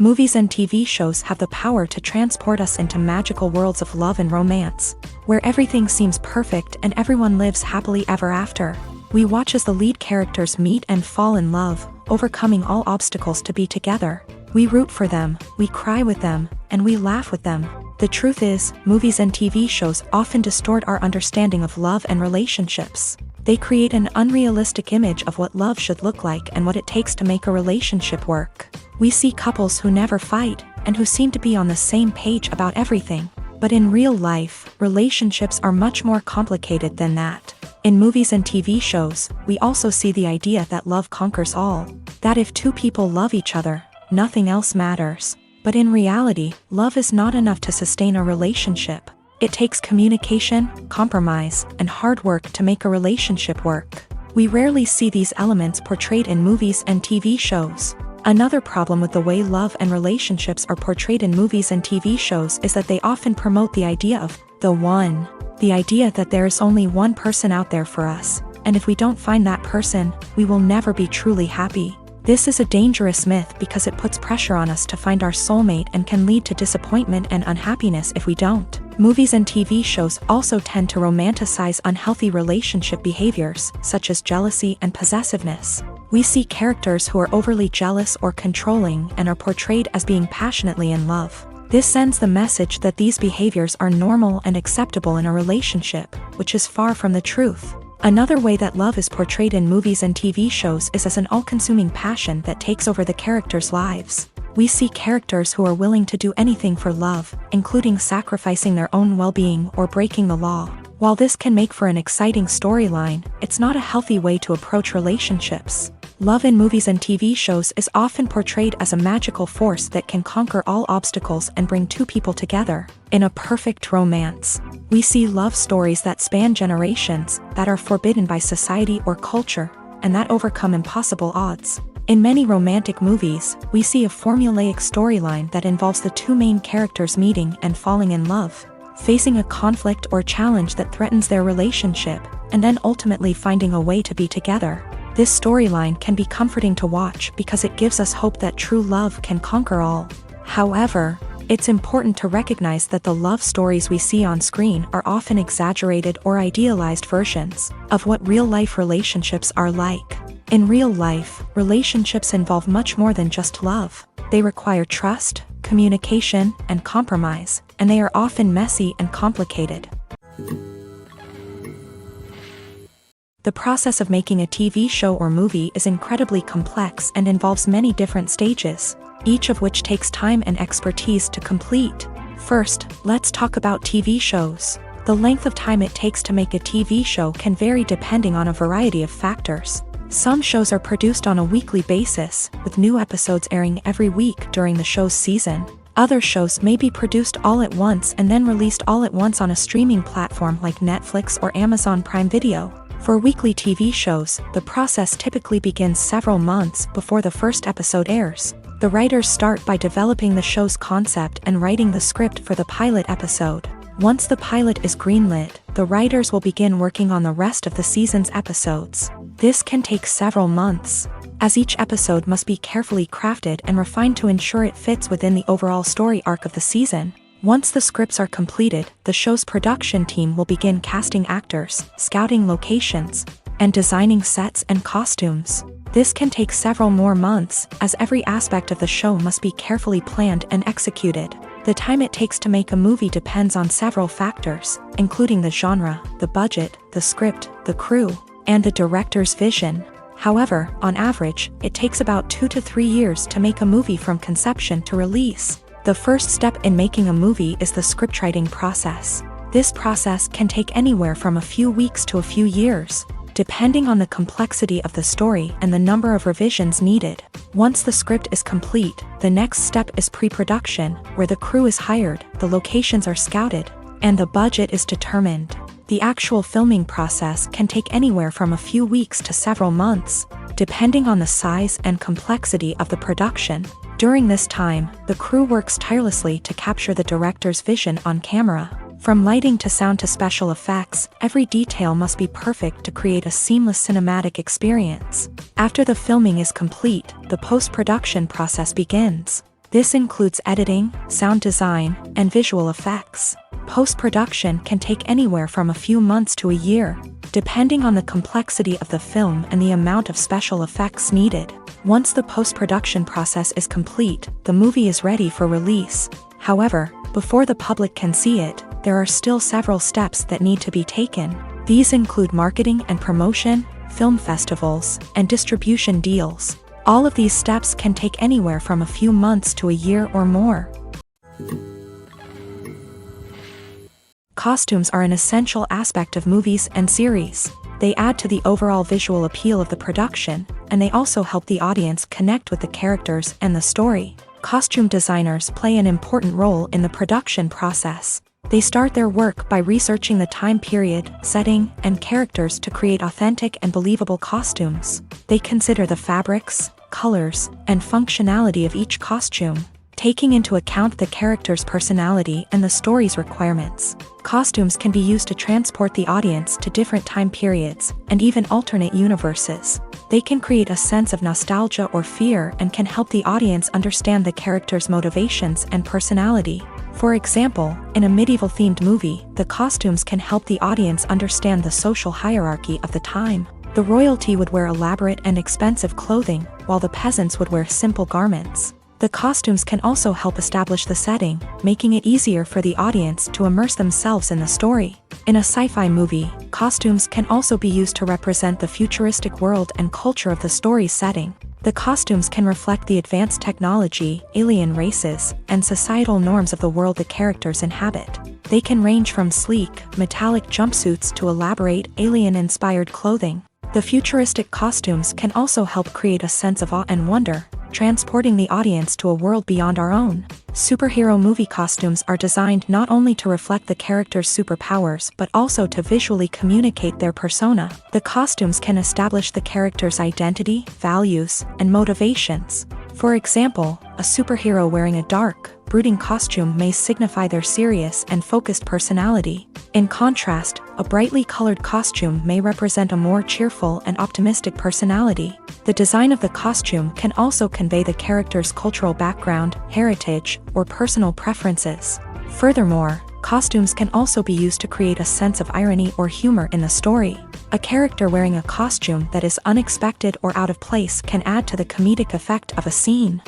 Movies and TV shows have the power to transport us into magical worlds of love and romance, where everything seems perfect and everyone lives happily ever after. We watch as the lead characters meet and fall in love, overcoming all obstacles to be together. We root for them, we cry with them, and we laugh with them. The truth is, movies and TV shows often distort our understanding of love and relationships. They create an unrealistic image of what love should look like and what it takes to make a relationship work. We see couples who never fight, and who seem to be on the same page about everything. But in real life, relationships are much more complicated than that. In movies and TV shows, we also see the idea that love conquers all. That if two people love each other, nothing else matters. But in reality, love is not enough to sustain a relationship. It takes communication, compromise, and hard work to make a relationship work. We rarely see these elements portrayed in movies and TV shows. Another problem with the way love and relationships are portrayed in movies and TV shows is that they often promote the idea of the one. The idea that there is only one person out there for us, and if we don't find that person, we will never be truly happy. This is a dangerous myth because it puts pressure on us to find our soulmate and can lead to disappointment and unhappiness if we don't. Movies and TV shows also tend to romanticize unhealthy relationship behaviors, such as jealousy and possessiveness. We see characters who are overly jealous or controlling and are portrayed as being passionately in love. This sends the message that these behaviors are normal and acceptable in a relationship, which is far from the truth. Another way that love is portrayed in movies and TV shows is as an all-consuming passion that takes over the characters' lives. We see characters who are willing to do anything for love, including sacrificing their own well-being or breaking the law. While this can make for an exciting storyline, it's not a healthy way to approach relationships. Love in movies and TV shows is often portrayed as a magical force that can conquer all obstacles and bring two people together in a perfect romance. We see love stories that span generations, that are forbidden by society or culture, and that overcome impossible odds. In many romantic movies, we see a formulaic storyline that involves the two main characters meeting and falling in love. facing a conflict or challenge that threatens their relationship, and then ultimately finding a way to be together. This storyline can be comforting to watch because it gives us hope that true love can conquer all. However, it's important to recognize that the love stories we see on screen are often exaggerated or idealized versions of what real-life relationships are like. In real life, relationships involve much more than just love. They require trust, communication, and compromise, and they are often messy and complicated. The process of making a TV show or movie is incredibly complex and involves many different stages, each of which takes time and expertise to complete. First, let's talk about TV shows. The length of time it takes to make a TV show can vary depending on a variety of factors. Some shows are produced on a weekly basis, with new episodes airing every week during the show's season. Other shows may be produced all at once and then released all at once on a streaming platform like Netflix or Amazon Prime Video. For weekly TV shows, the process typically begins several months before the first episode airs. The writers start by developing the show's concept and writing the script for the pilot episode. Once the pilot is greenlit, the writers will begin working on the rest of the season's episodes. This can take several months, as each episode must be carefully crafted and refined to ensure it fits within the overall story arc of the season. Once the scripts are completed, the show's production team will begin casting actors, scouting locations, and designing sets and costumes. This can take several more months, as every aspect of the show must be carefully planned and executed. The time it takes to make a movie depends on several factors, including the genre, the budget, the script, the crew, and the director's vision. However, on average, it takes about 2 to 3 years to make a movie from conception to release. The first step in making a movie is the scriptwriting process. This process can take anywhere from a few weeks to a few years, depending on the complexity of the story and the number of revisions needed. Once the script is complete, the next step is pre-production, where the crew is hired, the locations are scouted, and the budget is determined. The actual filming process can take anywhere from a few weeks to several months, depending on the size and complexity of the production. During this time, the crew works tirelessly to capture the director's vision on camera. From lighting to sound to special effects, every detail must be perfect to create a seamless cinematic experience. After the filming is complete, the post-production process begins. This includes editing, sound design, and visual effects. Post-production can take anywhere from a few months to a year, depending on the complexity of the film and the amount of special effects needed. Once the post-production process is complete, the movie is ready for release. However, before the public can see it, there are still several steps that need to be taken. These include marketing and promotion, film festivals, and distribution deals. All of these steps can take anywhere from a few months to a year or more. Costumes are an essential aspect of movies and series. They add to the overall visual appeal of the production, and they also help the audience connect with the characters and the story. Costume designers play an important role in the production process. They start their work by researching the time period, setting, and characters to create authentic and believable costumes. They consider the fabrics, colors, and functionality of each costume, taking into account the character's personality and the story's requirements. Costumes can be used to transport the audience to different time periods and even alternate universes. They can create a sense of nostalgia or fear and can help the audience understand the character's motivations and personality. For example, in a medieval-themed movie, the costumes can help the audience understand the social hierarchy of the time. The royalty would wear elaborate and expensive clothing, while the peasants would wear simple garments. The costumes can also help establish the setting, making it easier for the audience to immerse themselves in the story. In a sci-fi movie, costumes can also be used to represent the futuristic world and culture of the story's setting. The costumes can reflect the advanced technology, alien races, and societal norms of the world the characters inhabit. They can range from sleek, metallic jumpsuits to elaborate, alien-inspired clothing. The futuristic costumes can also help create a sense of awe and wonder, transporting the audience to a world beyond our own. Superhero movie costumes are designed not only to reflect the character's superpowers but also to visually communicate their persona. The costumes can establish the character's identity, values, and motivations. For example, a superhero wearing a dark, brooding costume may signify their serious and focused personality. In contrast, a brightly colored costume may represent a more cheerful and optimistic personality. The design of the costume can also convey the character's cultural background, heritage, or personal preferences. Furthermore, costumes can also be used to create a sense of irony or humor in the story. A character wearing a costume that is unexpected or out of place can add to the comedic effect of a scene.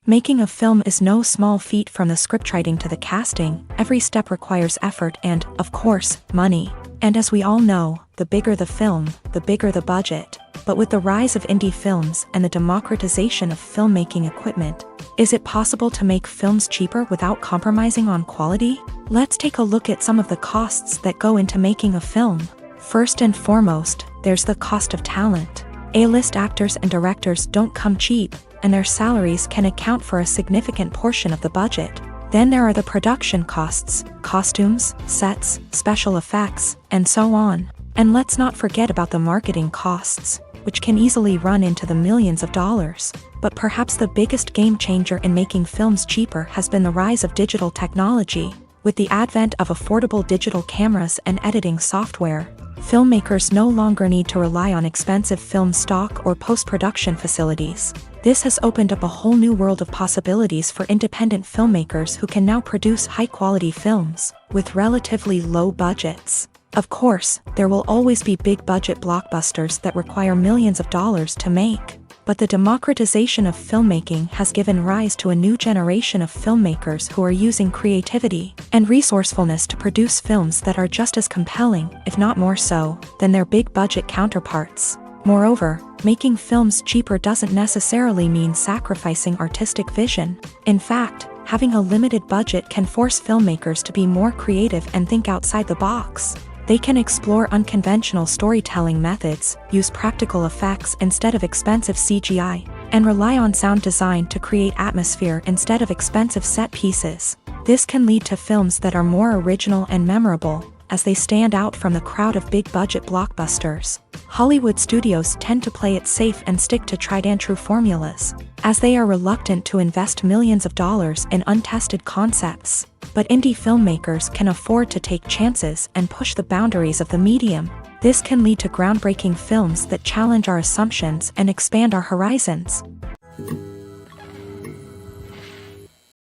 Making a film is no small feat. From the scriptwriting to the casting, every step requires effort and, of course, money. And as we all know, the bigger the film, the bigger the budget. But with the rise of indie films and the democratization of filmmaking equipment, is it possible to make films cheaper without compromising on quality? Let's take a look at some of the costs that go into making a film. First and foremost, there's the cost of talent. A-list actors and directors don't come cheap, and their salaries can account for a significant portion of the budget. Then there are the production costs, costumes, sets, special effects, and so on. And let's not forget about the marketing costs, which can easily run into the millions of dollars. But perhaps the biggest game changer in making films cheaper has been the rise of digital technology. With the advent of affordable digital cameras and editing software, filmmakers no longer need to rely on expensive film stock or post-production facilities. This has opened up a whole new world of possibilities for independent filmmakers who can now produce high-quality films with relatively low budgets. Of course, there will always be big-budget blockbusters that require millions of dollars to make. But the democratization of filmmaking has given rise to a new generation of filmmakers who are using creativity and resourcefulness to produce films that are just as compelling, if not more so, than their big-budget counterparts. Moreover, making films cheaper doesn't necessarily mean sacrificing artistic vision. In fact, having a limited budget can force filmmakers to be more creative and think outside the box. They can explore unconventional storytelling methods, use practical effects instead of expensive CGI, and rely on sound design to create atmosphere instead of expensive set pieces. This can lead to films that are more original and memorable, as they stand out from the crowd of big-budget blockbusters. Hollywood studios tend to play it safe and stick to tried-and-true formulas, as they are reluctant to invest millions of dollars in untested concepts. But indie filmmakers can afford to take chances and push the boundaries of the medium. This can lead to groundbreaking films that challenge our assumptions and expand our horizons.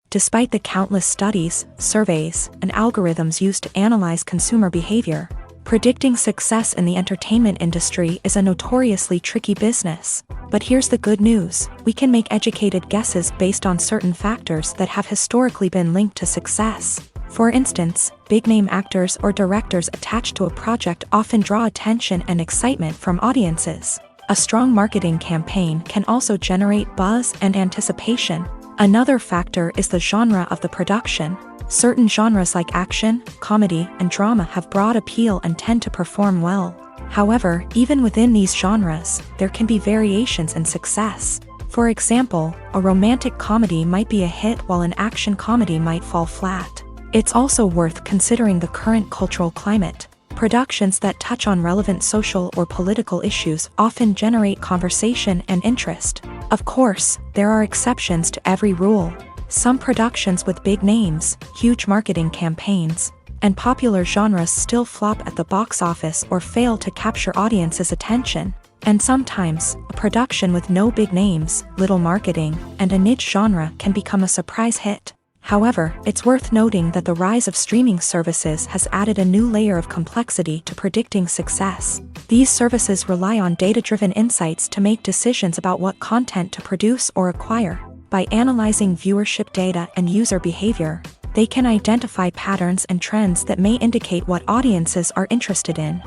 Despite the countless studies, surveys, and algorithms used to analyze consumer behavior, predicting success in the entertainment industry is a notoriously tricky business. But here's the good news: we can make educated guesses based on certain factors that have historically been linked to success. For instance, big-name actors or directors attached to a project often draw attention and excitement from audiences. A strong marketing campaign can also generate buzz and anticipation. Another factor is the genre of the production. Certain genres like action, comedy, and drama have broad appeal and tend to perform well. However, even within these genres, there can be variations in success. For example, a romantic comedy might be a hit while an action comedy might fall flat. It's also worth considering the current cultural climate. Productions that touch on relevant social or political issues often generate conversation and interest. Of course, there are exceptions to every rule. Some productions with big names, huge marketing campaigns, and popular genres still flop at the box office or fail to capture audiences' attention. And sometimes, a production with no big names, little marketing, and a niche genre can become a surprise hit. However, it's worth noting that the rise of streaming services has added a new layer of complexity to predicting success. These services rely on data-driven insights to make decisions about what content to produce or acquire. By analyzing viewership data and user behavior, they can identify patterns and trends that may indicate what audiences are interested in.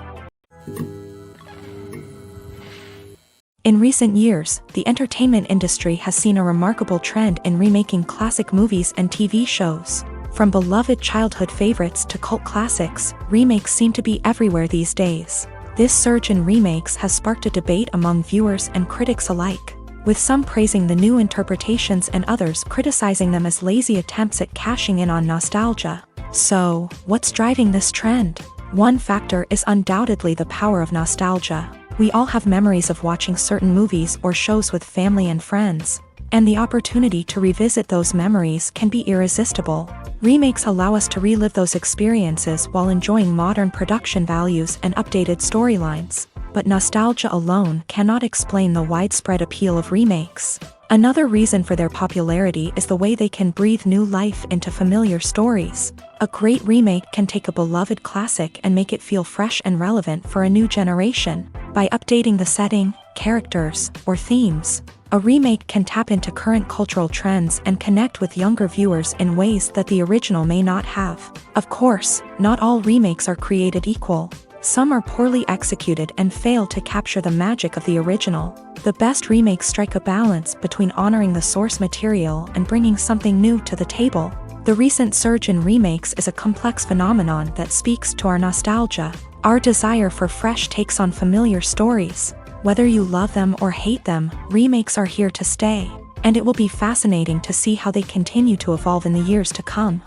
In recent years, the entertainment industry has seen a remarkable trend in remaking classic movies and TV shows. From beloved childhood favorites to cult classics, remakes seem to be everywhere these days. This surge in remakes has sparked a debate among viewers and critics alike, with some praising the new interpretations and others criticizing them as lazy attempts at cashing in on nostalgia. So, what's driving this trend? One factor is undoubtedly the power of nostalgia. We all have memories of watching certain movies or shows with family and friends, and the opportunity to revisit those memories can be irresistible. Remakes allow us to relive those experiences while enjoying modern production values and updated storylines, but nostalgia alone cannot explain the widespread appeal of remakes. Another reason for their popularity is the way they can breathe new life into familiar stories. A great remake can take a beloved classic and make it feel fresh and relevant for a new generation. By updating the setting, characters, or themes, a remake can tap into current cultural trends and connect with younger viewers in ways that the original may not have. Of course, not all remakes are created equal. Some are poorly executed and fail to capture the magic of the original. The best remakes strike a balance between honoring the source material and bringing something new to the table. The recent surge in remakes is a complex phenomenon that speaks to our nostalgia, our desire for fresh takes on familiar stories. Whether you love them or hate them, remakes are here to stay, and it will be fascinating to see how they continue to evolve in the years to come.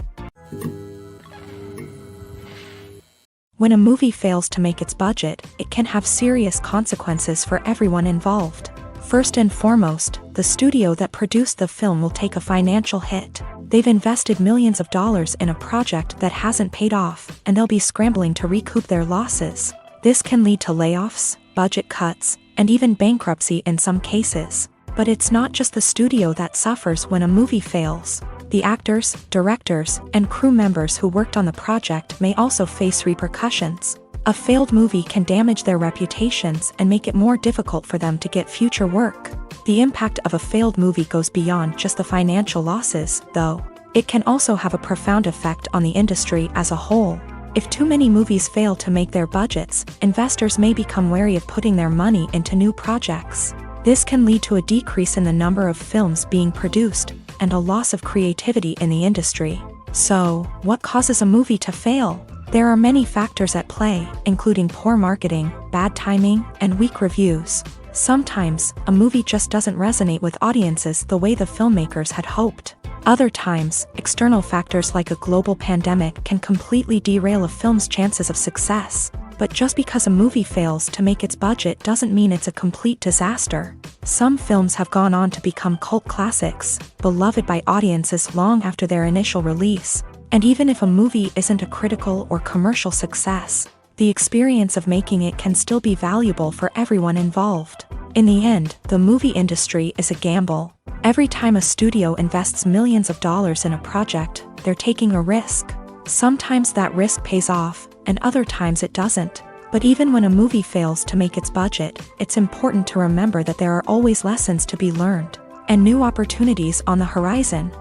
When a movie fails to make its budget, it can have serious consequences for everyone involved. First and foremost, the studio that produced the film will take a financial hit. They've invested millions of dollars in a project that hasn't paid off, and they'll be scrambling to recoup their losses. This can lead to layoffs, budget cuts, and even bankruptcy in some cases. But it's not just the studio that suffers when a movie fails. The actors, directors, and crew members who worked on the project may also face repercussions. A failed movie can damage their reputations and make it more difficult for them to get future work. The impact of a failed movie goes beyond just the financial losses, though. It can also have a profound effect on the industry as a whole. If too many movies fail to make their budgets, investors may become wary of putting their money into new projects. This can lead to a decrease in the number of films being produced, and a loss of creativity in the industry. So, what causes a movie to fail? There are many factors at play, including poor marketing, bad timing, and weak reviews. Sometimes, a movie just doesn't resonate with audiences the way the filmmakers had hoped. Other times, external factors like a global pandemic can completely derail a film's chances of success. But just because a movie fails to make its budget doesn't mean it's a complete disaster. Some films have gone on to become cult classics, beloved by audiences long after their initial release. And even if a movie isn't a critical or commercial success, the experience of making it can still be valuable for everyone involved. In the end, the movie industry is a gamble. Every time a studio invests millions of dollars in a project, they're taking a risk. Sometimes that risk pays off, and other times it doesn't. But even when a movie fails to make its budget, it's important to remember that there are always lessons to be learned, and new opportunities on the horizon.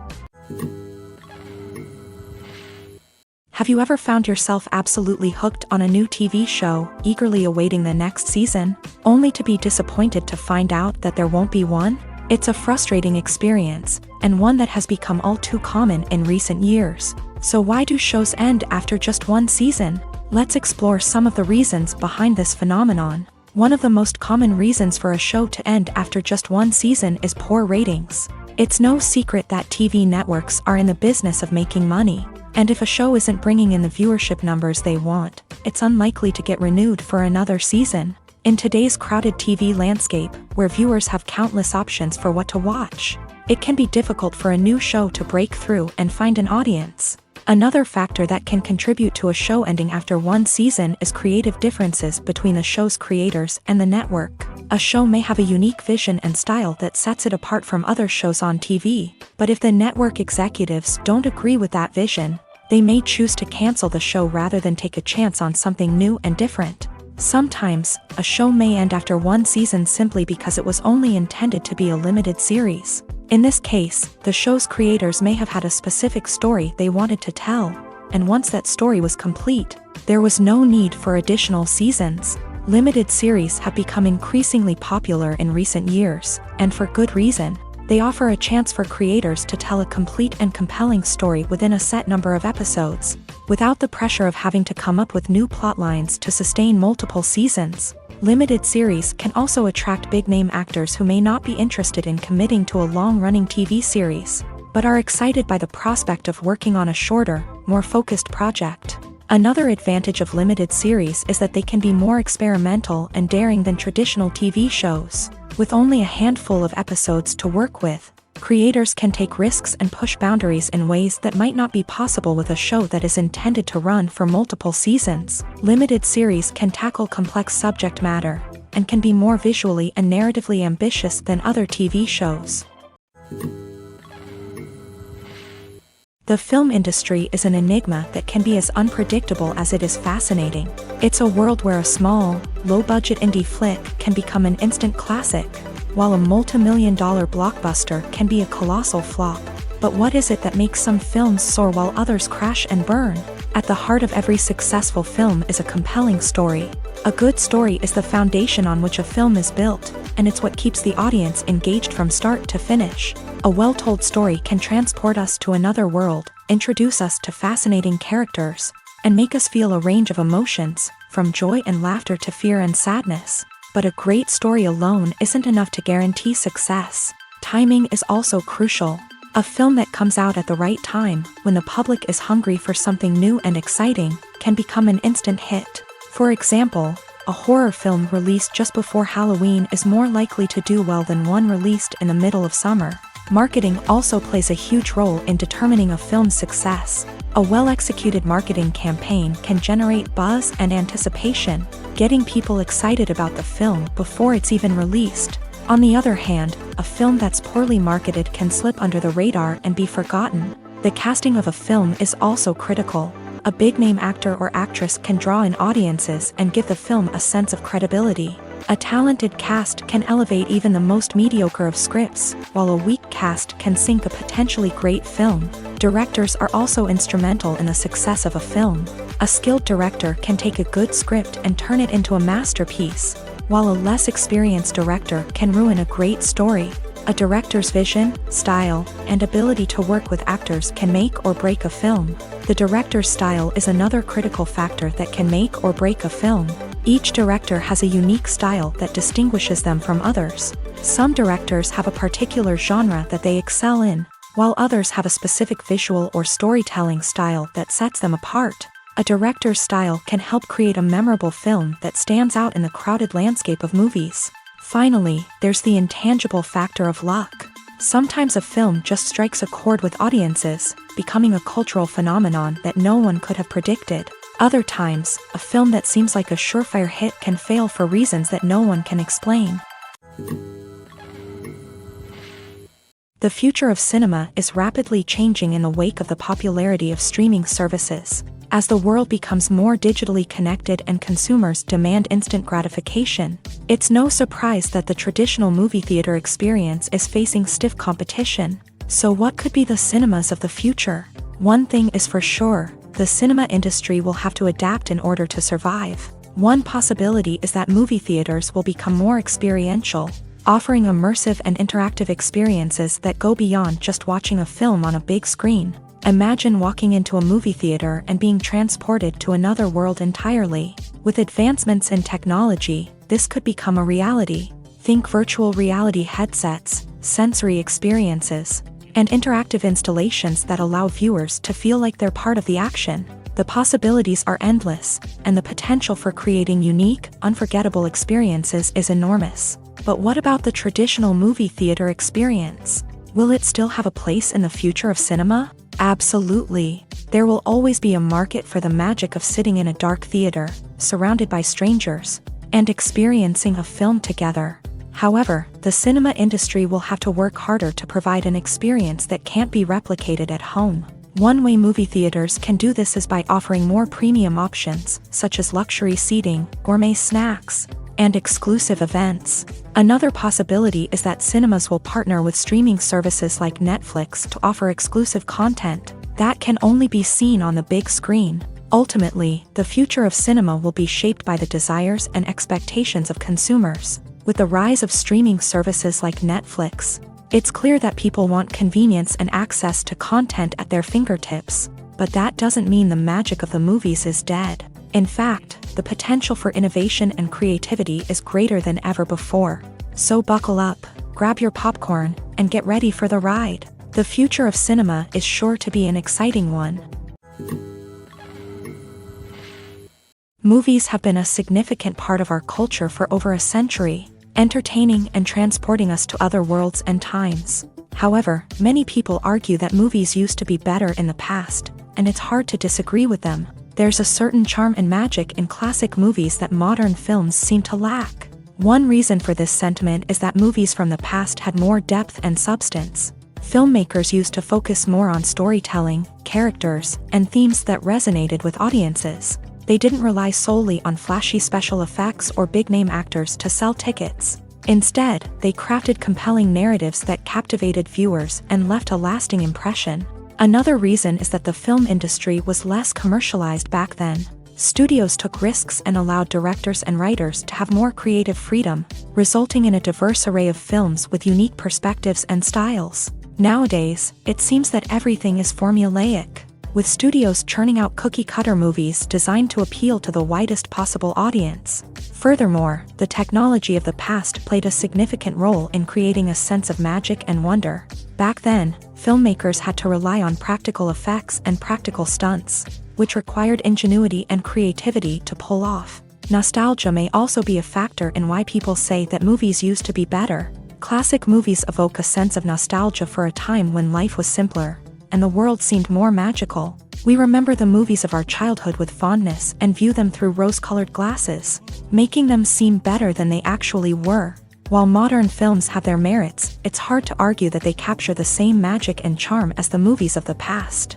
Have you ever found yourself absolutely hooked on a new TV show, eagerly awaiting the next season, only to be disappointed to find out that there won't be one? It's a frustrating experience, and one that has become all too common in recent years. So why do shows end after just one season? Let's explore some of the reasons behind this phenomenon. One of the most common reasons for a show to end after just one season is poor ratings. It's no secret that TV networks are in the business of making money. And if a show isn't bringing in the viewership numbers they want, it's unlikely to get renewed for another season. In today's crowded TV landscape, where viewers have countless options for what to watch, it can be difficult for a new show to break through and find an audience. Another factor that can contribute to a show ending after one season is creative differences between the show's creators and the network. A show may have a unique vision and style that sets it apart from other shows on TV, but if the network executives don't agree with that vision, they may choose to cancel the show rather than take a chance on something new and different. Sometimes, a show may end after one season simply because it was only intended to be a limited series. In this case, the show's creators may have had a specific story they wanted to tell, and once that story was complete, there was no need for additional seasons. Limited series have become increasingly popular in recent years, and for good reason. They offer a chance for creators to tell a complete and compelling story within a set number of episodes, without the pressure of having to come up with new plot lines to sustain multiple seasons. Limited series can also attract big-name actors who may not be interested in committing to a long-running TV series, but are excited by the prospect of working on a shorter, more focused project. Another advantage of limited series is that they can be more experimental and daring than traditional TV shows. With only a handful of episodes to work with, creators can take risks and push boundaries in ways that might not be possible with a show that is intended to run for multiple seasons. Limited series can tackle complex subject matter, and can be more visually and narratively ambitious than other TV shows. The film industry is an enigma that can be as unpredictable as it is fascinating. It's a world where a small, low-budget indie flick can become an instant classic, while a multi-million-dollar blockbuster can be a colossal flop. But what is it that makes some films soar while others crash and burn? At the heart of every successful film is a compelling story. A good story is the foundation on which a film is built, and it's what keeps the audience engaged from start to finish. A well-told story can transport us to another world, introduce us to fascinating characters, and make us feel a range of emotions, from joy and laughter to fear and sadness. But a great story alone isn't enough to guarantee success. Timing is also crucial. A film that comes out at the right time, when the public is hungry for something new and exciting, can become an instant hit. For example, a horror film released just before Halloween is more likely to do well than one released in the middle of summer. Marketing also plays a huge role in determining a film's success. A well-executed marketing campaign can generate buzz and anticipation, getting people excited about the film before it's even released. On the other hand, a film that's poorly marketed can slip under the radar and be forgotten. The casting of a film is also critical. A big-name actor or actress can draw in audiences and give the film a sense of credibility. A talented cast can elevate even the most mediocre of scripts, while a weak cast can sink a potentially great film. Directors are also instrumental in the success of a film. A skilled director can take a good script and turn it into a masterpiece, while a less experienced director can ruin a great story. A director's vision, style, and ability to work with actors can make or break a film. The director's style is another critical factor that can make or break a film. Each director has a unique style that distinguishes them from others. Some directors have a particular genre that they excel in, while others have a specific visual or storytelling style that sets them apart. A director's style can help create a memorable film that stands out in the crowded landscape of movies. Finally, there's the intangible factor of luck. Sometimes a film just strikes a chord with audiences, becoming a cultural phenomenon that no one could have predicted. Other times, a film that seems like a surefire hit can fail for reasons that no one can explain. The future of cinema is rapidly changing in the wake of the popularity of streaming services. As the world becomes more digitally connected and consumers demand instant gratification, it's no surprise that the traditional movie theater experience is facing stiff competition. So what could be the cinemas of the future? One thing is for sure, the cinema industry will have to adapt in order to survive. One possibility is that movie theaters will become more experiential, offering immersive and interactive experiences that go beyond just watching a film on a big screen. Imagine walking into a movie theater and being transported to another world entirely. With advancements in technology, this could become a reality. Think virtual reality headsets, sensory experiences, and interactive installations that allow viewers to feel like they're part of the action. The possibilities are endless, and the potential for creating unique, unforgettable experiences is enormous. But what about the traditional movie theater experience? Will it still have a place in the future of cinema? Absolutely. There will always be a market for the magic of sitting in a dark theater, surrounded by strangers, and experiencing a film together. However, the cinema industry will have to work harder to provide an experience that can't be replicated at home. One way movie theaters can do this is by offering more premium options, such as luxury seating, gourmet snacks, and exclusive events. Another possibility is that cinemas will partner with streaming services like Netflix to offer exclusive content that can only be seen on the big screen. Ultimately, the future of cinema will be shaped by the desires and expectations of consumers. With the rise of streaming services like Netflix, it's clear that people want convenience and access to content at their fingertips. But that doesn't mean the magic of the movies is dead. In fact, the potential for innovation and creativity is greater than ever before. So buckle up, grab your popcorn, and get ready for the ride. The future of cinema is sure to be an exciting one. Movies have been a significant part of our culture for over a century, entertaining and transporting us to other worlds and times. However, many people argue that movies used to be better in the past, and it's hard to disagree with them. There's a certain charm and magic in classic movies that modern films seem to lack. One reason for this sentiment is that movies from the past had more depth and substance. Filmmakers used to focus more on storytelling, characters, and themes that resonated with audiences. They didn't rely solely on flashy special effects or big-name actors to sell tickets. Instead, they crafted compelling narratives that captivated viewers and left a lasting impression. Another reason is that the film industry was less commercialized back then. Studios took risks and allowed directors and writers to have more creative freedom, resulting in a diverse array of films with unique perspectives and styles. Nowadays, it seems that everything is formulaic, with studios churning out cookie-cutter movies designed to appeal to the widest possible audience. Furthermore, the technology of the past played a significant role in creating a sense of magic and wonder. Back then, filmmakers had to rely on practical effects and practical stunts, which required ingenuity and creativity to pull off. Nostalgia may also be a factor in why people say that movies used to be better. Classic movies evoke a sense of nostalgia for a time when life was simpler, and the world seemed more magical. We remember the movies of our childhood with fondness and view them through rose-colored glasses, making them seem better than they actually were. While modern films have their merits, it's hard to argue that they capture the same magic and charm as the movies of the past.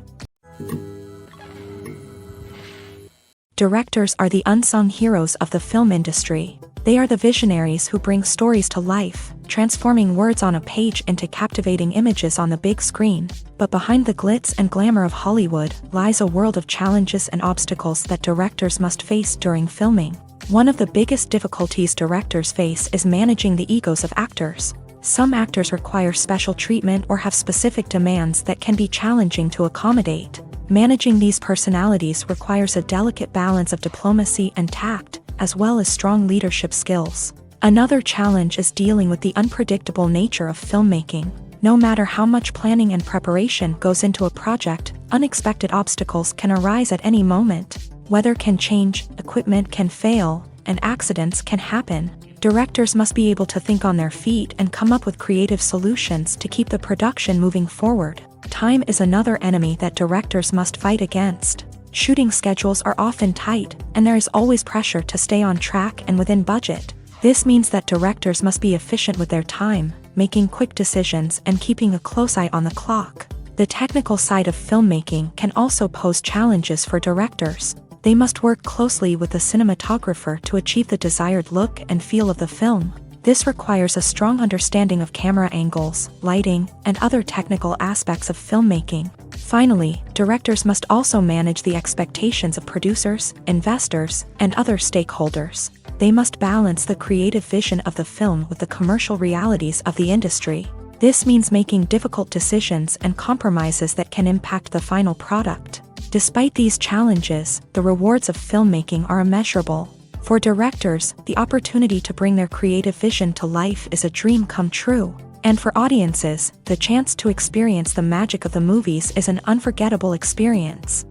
Directors are the unsung heroes of the film industry. They are the visionaries who bring stories to life, transforming words on a page into captivating images on the big screen. But behind the glitz and glamour of Hollywood lies a world of challenges and obstacles that directors must face during filming. One of the biggest difficulties directors face is managing the egos of actors. Some actors require special treatment or have specific demands that can be challenging to accommodate. Managing these personalities requires a delicate balance of diplomacy and tact, as well as strong leadership skills. Another challenge is dealing with the unpredictable nature of filmmaking. No matter how much planning and preparation goes into a project, unexpected obstacles can arise at any moment. Weather can change, equipment can fail, and accidents can happen. Directors must be able to think on their feet and come up with creative solutions to keep the production moving forward. Time is another enemy that directors must fight against. Shooting schedules are often tight, and there is always pressure to stay on track and within budget. This means that directors must be efficient with their time, making quick decisions and keeping a close eye on the clock. The technical side of filmmaking can also pose challenges for directors. They must work closely with the cinematographer to achieve the desired look and feel of the film. This requires a strong understanding of camera angles, lighting, and other technical aspects of filmmaking. Finally, directors must also manage the expectations of producers, investors, and other stakeholders. They must balance the creative vision of the film with the commercial realities of the industry. This means making difficult decisions and compromises that can impact the final product. Despite these challenges, the rewards of filmmaking are immeasurable. For directors, the opportunity to bring their creative vision to life is a dream come true. And for audiences, the chance to experience the magic of the movies is an unforgettable experience.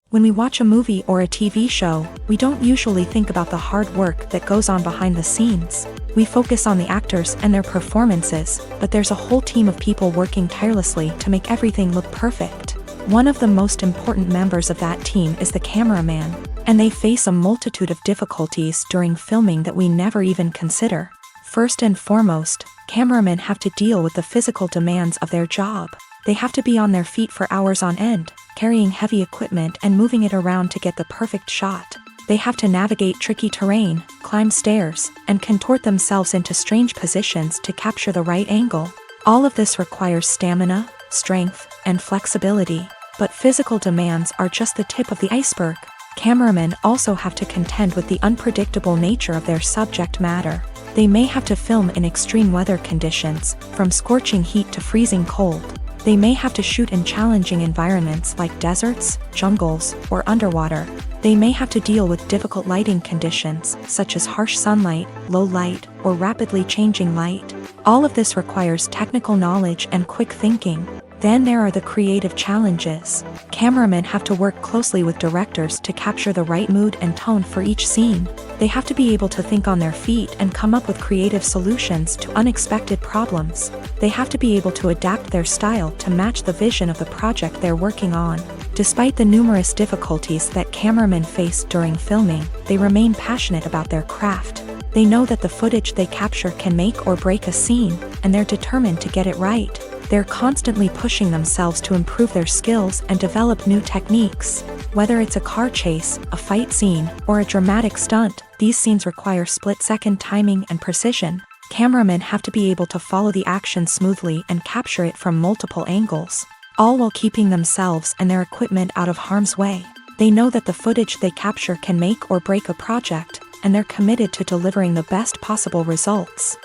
When we watch a movie or a TV show, we don't usually think about the hard work that goes on behind the scenes. We focus on the actors and their performances, but there's a whole team of people working tirelessly to make everything look perfect. One of the most important members of that team is the cameraman, and they face a multitude of difficulties during filming that we never even consider. First and foremost, cameramen have to deal with the physical demands of their job. They have to be on their feet for hours on end, carrying heavy equipment and moving it around to get the perfect shot. They have to navigate tricky terrain, climb stairs, and contort themselves into strange positions to capture the right angle. All of this requires stamina, strength, and flexibility. But physical demands are just the tip of the iceberg. Cameramen also have to contend with the unpredictable nature of their subject matter. They may have to film in extreme weather conditions, from scorching heat to freezing cold. They may have to shoot in challenging environments like deserts, jungles, or underwater. They may have to deal with difficult lighting conditions, such as harsh sunlight, low light, or rapidly changing light. All of this requires technical knowledge and quick thinking. Then there are the creative challenges. Cameramen have to work closely with directors to capture the right mood and tone for each scene. They have to be able to think on their feet and come up with creative solutions to unexpected problems. They have to be able to adapt their style to match the vision of the project they're working on. Despite the numerous difficulties that cameramen face during filming, they remain passionate about their craft. They know that the footage they capture can make or break a scene, and they're determined to get it right. They're constantly pushing themselves to improve their skills and develop new techniques. Whether it's a car chase, a fight scene, or a dramatic stunt, these scenes require split-second timing and precision. Cameramen have to be able to follow the action smoothly and capture it from multiple angles, all while keeping themselves and their equipment out of harm's way. They know that the footage they capture can make or break a project, and they're committed to delivering the best possible results.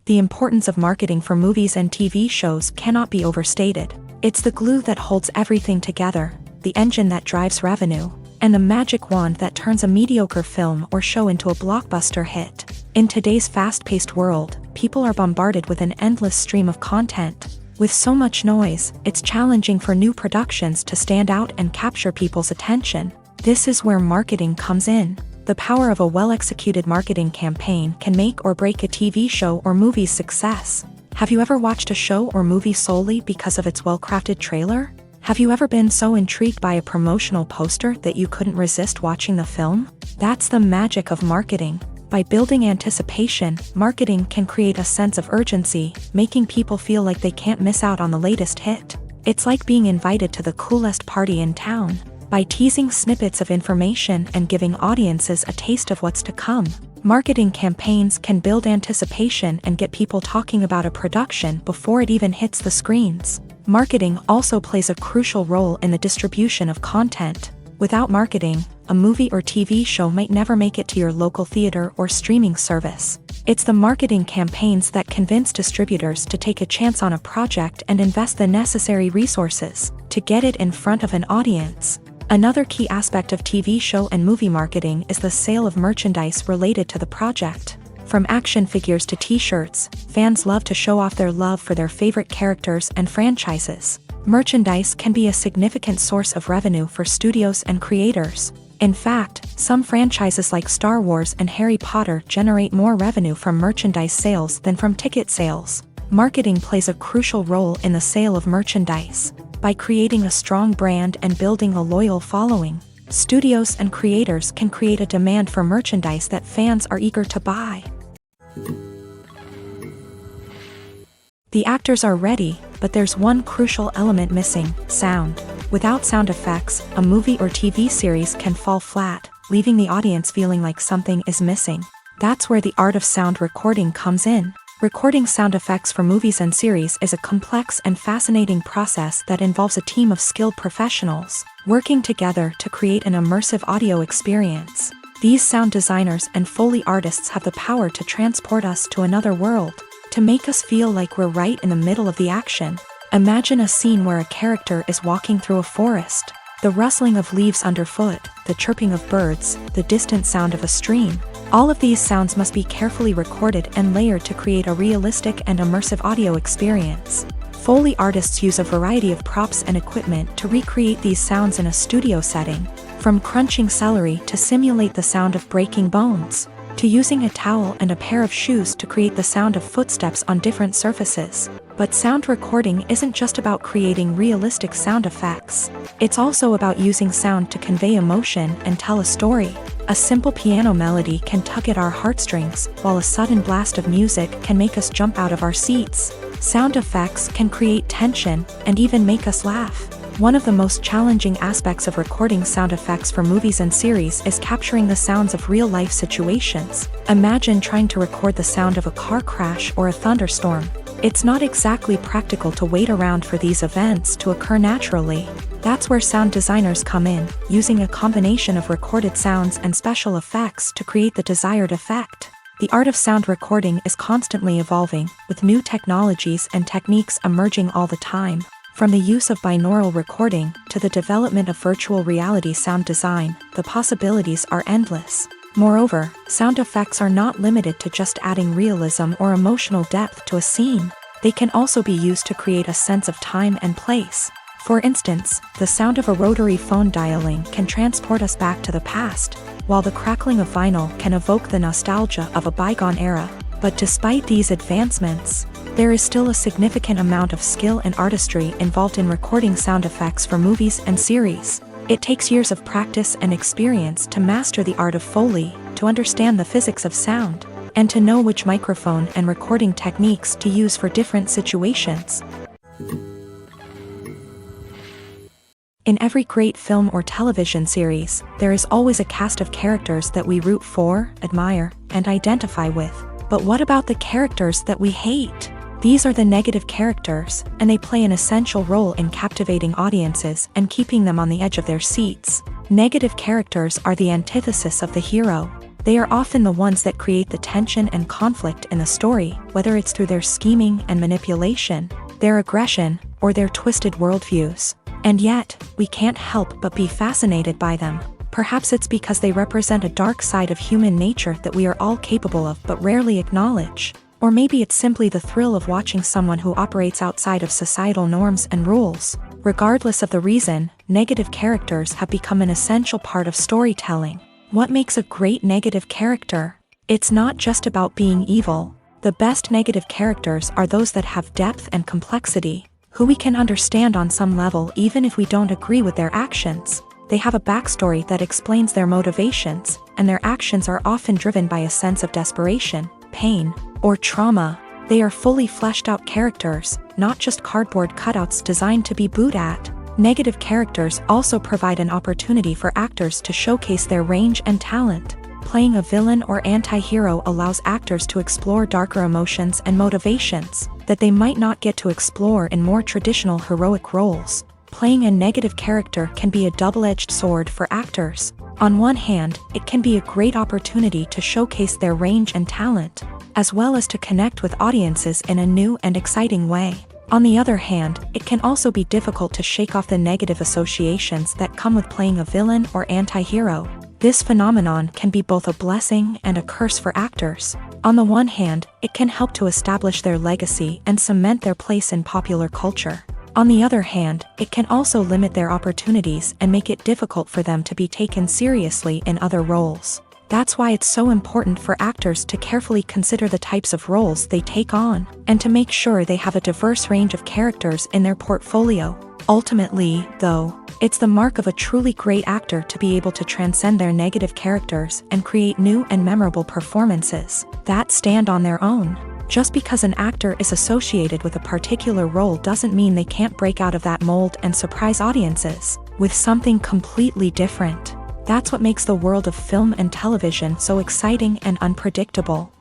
The importance of marketing for movies and TV shows cannot be overstated. It's the glue that holds everything together, the engine that drives revenue, and the magic wand that turns a mediocre film or show into a blockbuster hit. In today's fast-paced world, people are bombarded with an endless stream of content. With so much noise, it's challenging for new productions to stand out and capture people's attention. This is where marketing comes in. The power of a well-executed marketing campaign can make or break a TV show or movie's success. Have you ever watched a show or movie solely because of its well-crafted trailer? Have you ever been so intrigued by a promotional poster that you couldn't resist watching the film? That's the magic of marketing. By building anticipation, marketing can create a sense of urgency, making people feel like they can't miss out on the latest hit. It's like being invited to the coolest party in town. By teasing snippets of information and giving audiences a taste of what's to come, marketing campaigns can build anticipation and get people talking about a production before it even hits the screens. Marketing also plays a crucial role in the distribution of content. Without marketing, a movie or TV show might never make it to your local theater or streaming service. It's the marketing campaigns that convince distributors to take a chance on a project and invest the necessary resources to get it in front of an audience. Another key aspect of TV show and movie marketing is the sale of merchandise related to the project. From action figures to t-shirts, fans love to show off their love for their favorite characters and franchises. Merchandise can be a significant source of revenue for studios and creators. In fact, some franchises like Star Wars and Harry Potter generate more revenue from merchandise sales than from ticket sales. Marketing plays a crucial role in the sale of merchandise. By creating a strong brand and building a loyal following, studios and creators can create a demand for merchandise that fans are eager to buy. The actors are ready, but there's one crucial element missing: sound. Without sound effects, a movie or TV series can fall flat, leaving the audience feeling like something is missing. That's where the art of sound recording comes in. Recording sound effects for movies and series is a complex and fascinating process that involves a team of skilled professionals working together to create an immersive audio experience. These sound designers and Foley artists have the power to transport us to another world, to make us feel like we're right in the middle of the action. Imagine a scene where a character is walking through a forest. The rustling of leaves underfoot, the chirping of birds, the distant sound of a stream. All of these sounds must be carefully recorded and layered to create a realistic and immersive audio experience. Foley artists use a variety of props and equipment to recreate these sounds in a studio setting, from crunching celery to simulate the sound of breaking bones, to using a towel and a pair of shoes to create the sound of footsteps on different surfaces. But sound recording isn't just about creating realistic sound effects. It's also about using sound to convey emotion and tell a story. A simple piano melody can tug at our heartstrings, while a sudden blast of music can make us jump out of our seats. Sound effects can create tension and even make us laugh. One of the most challenging aspects of recording sound effects for movies and series is capturing the sounds of real-life situations. Imagine trying to record the sound of a car crash or a thunderstorm. It's not exactly practical to wait around for these events to occur naturally. That's where sound designers come in, using a combination of recorded sounds and special effects to create the desired effect. The art of sound recording is constantly evolving, with new technologies and techniques emerging all the time. From the use of binaural recording to the development of virtual reality sound design, the possibilities are endless. Moreover, sound effects are not limited to just adding realism or emotional depth to a scene. they can also be used to create a sense of time and place. For instance, the sound of a rotary phone dialing can transport us back to the past, while the crackling of vinyl can evoke the nostalgia of a bygone era. But despite these advancements, there is still a significant amount of skill and artistry involved in recording sound effects for movies and series. It takes years of practice and experience to master the art of Foley, to understand the physics of sound, and to know which microphone and recording techniques to use for different situations. In every great film or television series, there is always a cast of characters that we root for, admire, and identify with. But what about the characters that we hate? These are the negative characters, and they play an essential role in captivating audiences and keeping them on the edge of their seats. Negative characters are the antithesis of the hero. They are often the ones that create the tension and conflict in the story, whether it's through their scheming and manipulation, their aggression, or their twisted worldviews. And yet, we can't help but be fascinated by them. Perhaps it's because they represent a dark side of human nature that we are all capable of but rarely acknowledge. Or maybe it's simply the thrill of watching someone who operates outside of societal norms and rules. Regardless of the reason, negative characters have become an essential part of storytelling. What makes a great negative character? It's not just about being evil. The best negative characters are those that have depth and complexity, who we can understand on some level even if we don't agree with their actions. They have a backstory that explains their motivations, and their actions are often driven by a sense of desperation, pain, or trauma. They are fully fleshed out characters, not just cardboard cutouts designed to be booed at. Negative characters also provide an opportunity for actors to showcase their range and talent. Playing a villain or anti-hero allows actors to explore darker emotions and motivations that they might not get to explore in more traditional heroic roles. Playing a negative character can be a double-edged sword for actors. On one hand, it can be a great opportunity to showcase their range and talent, as well as to connect with audiences in a new and exciting way. On the other hand, it can also be difficult to shake off the negative associations that come with playing a villain or anti-hero. This phenomenon can be both a blessing and a curse for actors. On the one hand, it can help to establish their legacy and cement their place in popular culture. On the other hand, it can also limit their opportunities and make it difficult for them to be taken seriously in other roles. That's why it's so important for actors to carefully consider the types of roles they take on, and to make sure they have a diverse range of characters in their portfolio. Ultimately, though, it's the mark of a truly great actor to be able to transcend their negative characters and create new and memorable performances that stand on their own. Just because an actor is associated with a particular role doesn't mean they can't break out of that mold and surprise audiences with something completely different. That's what makes the world of film and television so exciting and unpredictable.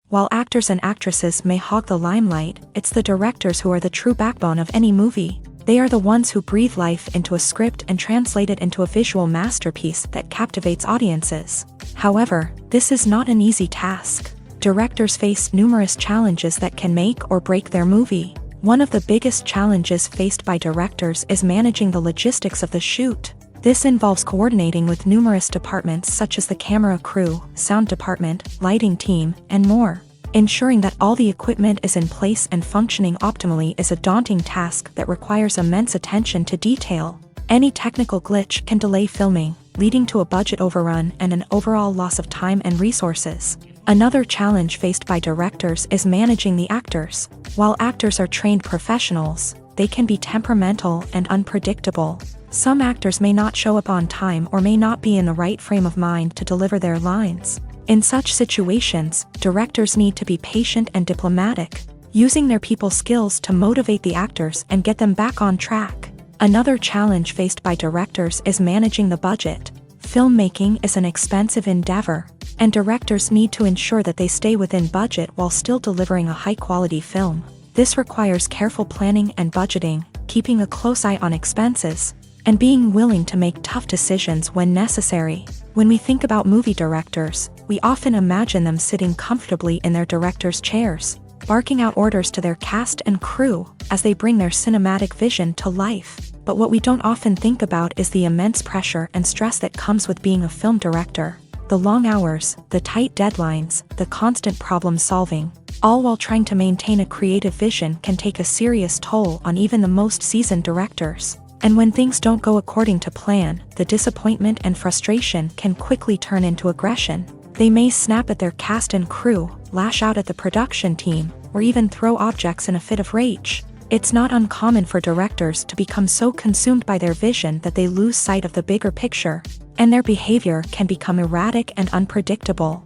While actors and actresses may hog the limelight, it's the directors who are the true backbone of any movie. They are the ones who breathe life into a script and translate it into a visual masterpiece that captivates audiences. However, this is not an easy task. Directors face numerous challenges that can make or break their movie. One of the biggest challenges faced by directors is managing the logistics of the shoot. This involves coordinating with numerous departments such as the camera crew, sound department, lighting team, and more. Ensuring that all the equipment is in place and functioning optimally is a daunting task that requires immense attention to detail. Any technical glitch can delay filming, leading to a budget overrun and an overall loss of time and resources. Another challenge faced by directors is managing the actors. While actors are trained professionals, they can be temperamental and unpredictable. Some actors may not show up on time or may not be in the right frame of mind to deliver their lines. In such situations, directors need to be patient and diplomatic, using their people skills to motivate the actors and get them back on track. Another challenge faced by directors is managing the budget. Filmmaking is an expensive endeavor, and directors need to ensure that they stay within budget while still delivering a high-quality film. This requires careful planning and budgeting, keeping a close eye on expenses, and being willing to make tough decisions when necessary. When we think about movie directors, we often imagine them sitting comfortably in their director's chairs, barking out orders to their cast and crew as they bring their cinematic vision to life. But what we don't often think about is the immense pressure and stress that comes with being a film director. The long hours, the tight deadlines, the constant problem solving, all while trying to maintain a creative vision can take a serious toll on even the most seasoned directors. And when things don't go according to plan, the disappointment and frustration can quickly turn into aggression. They may snap at their cast and crew, lash out at the production team, or even throw objects in a fit of rage. It's not uncommon for directors to become so consumed by their vision that they lose sight of the bigger picture, and their behavior can become erratic and unpredictable.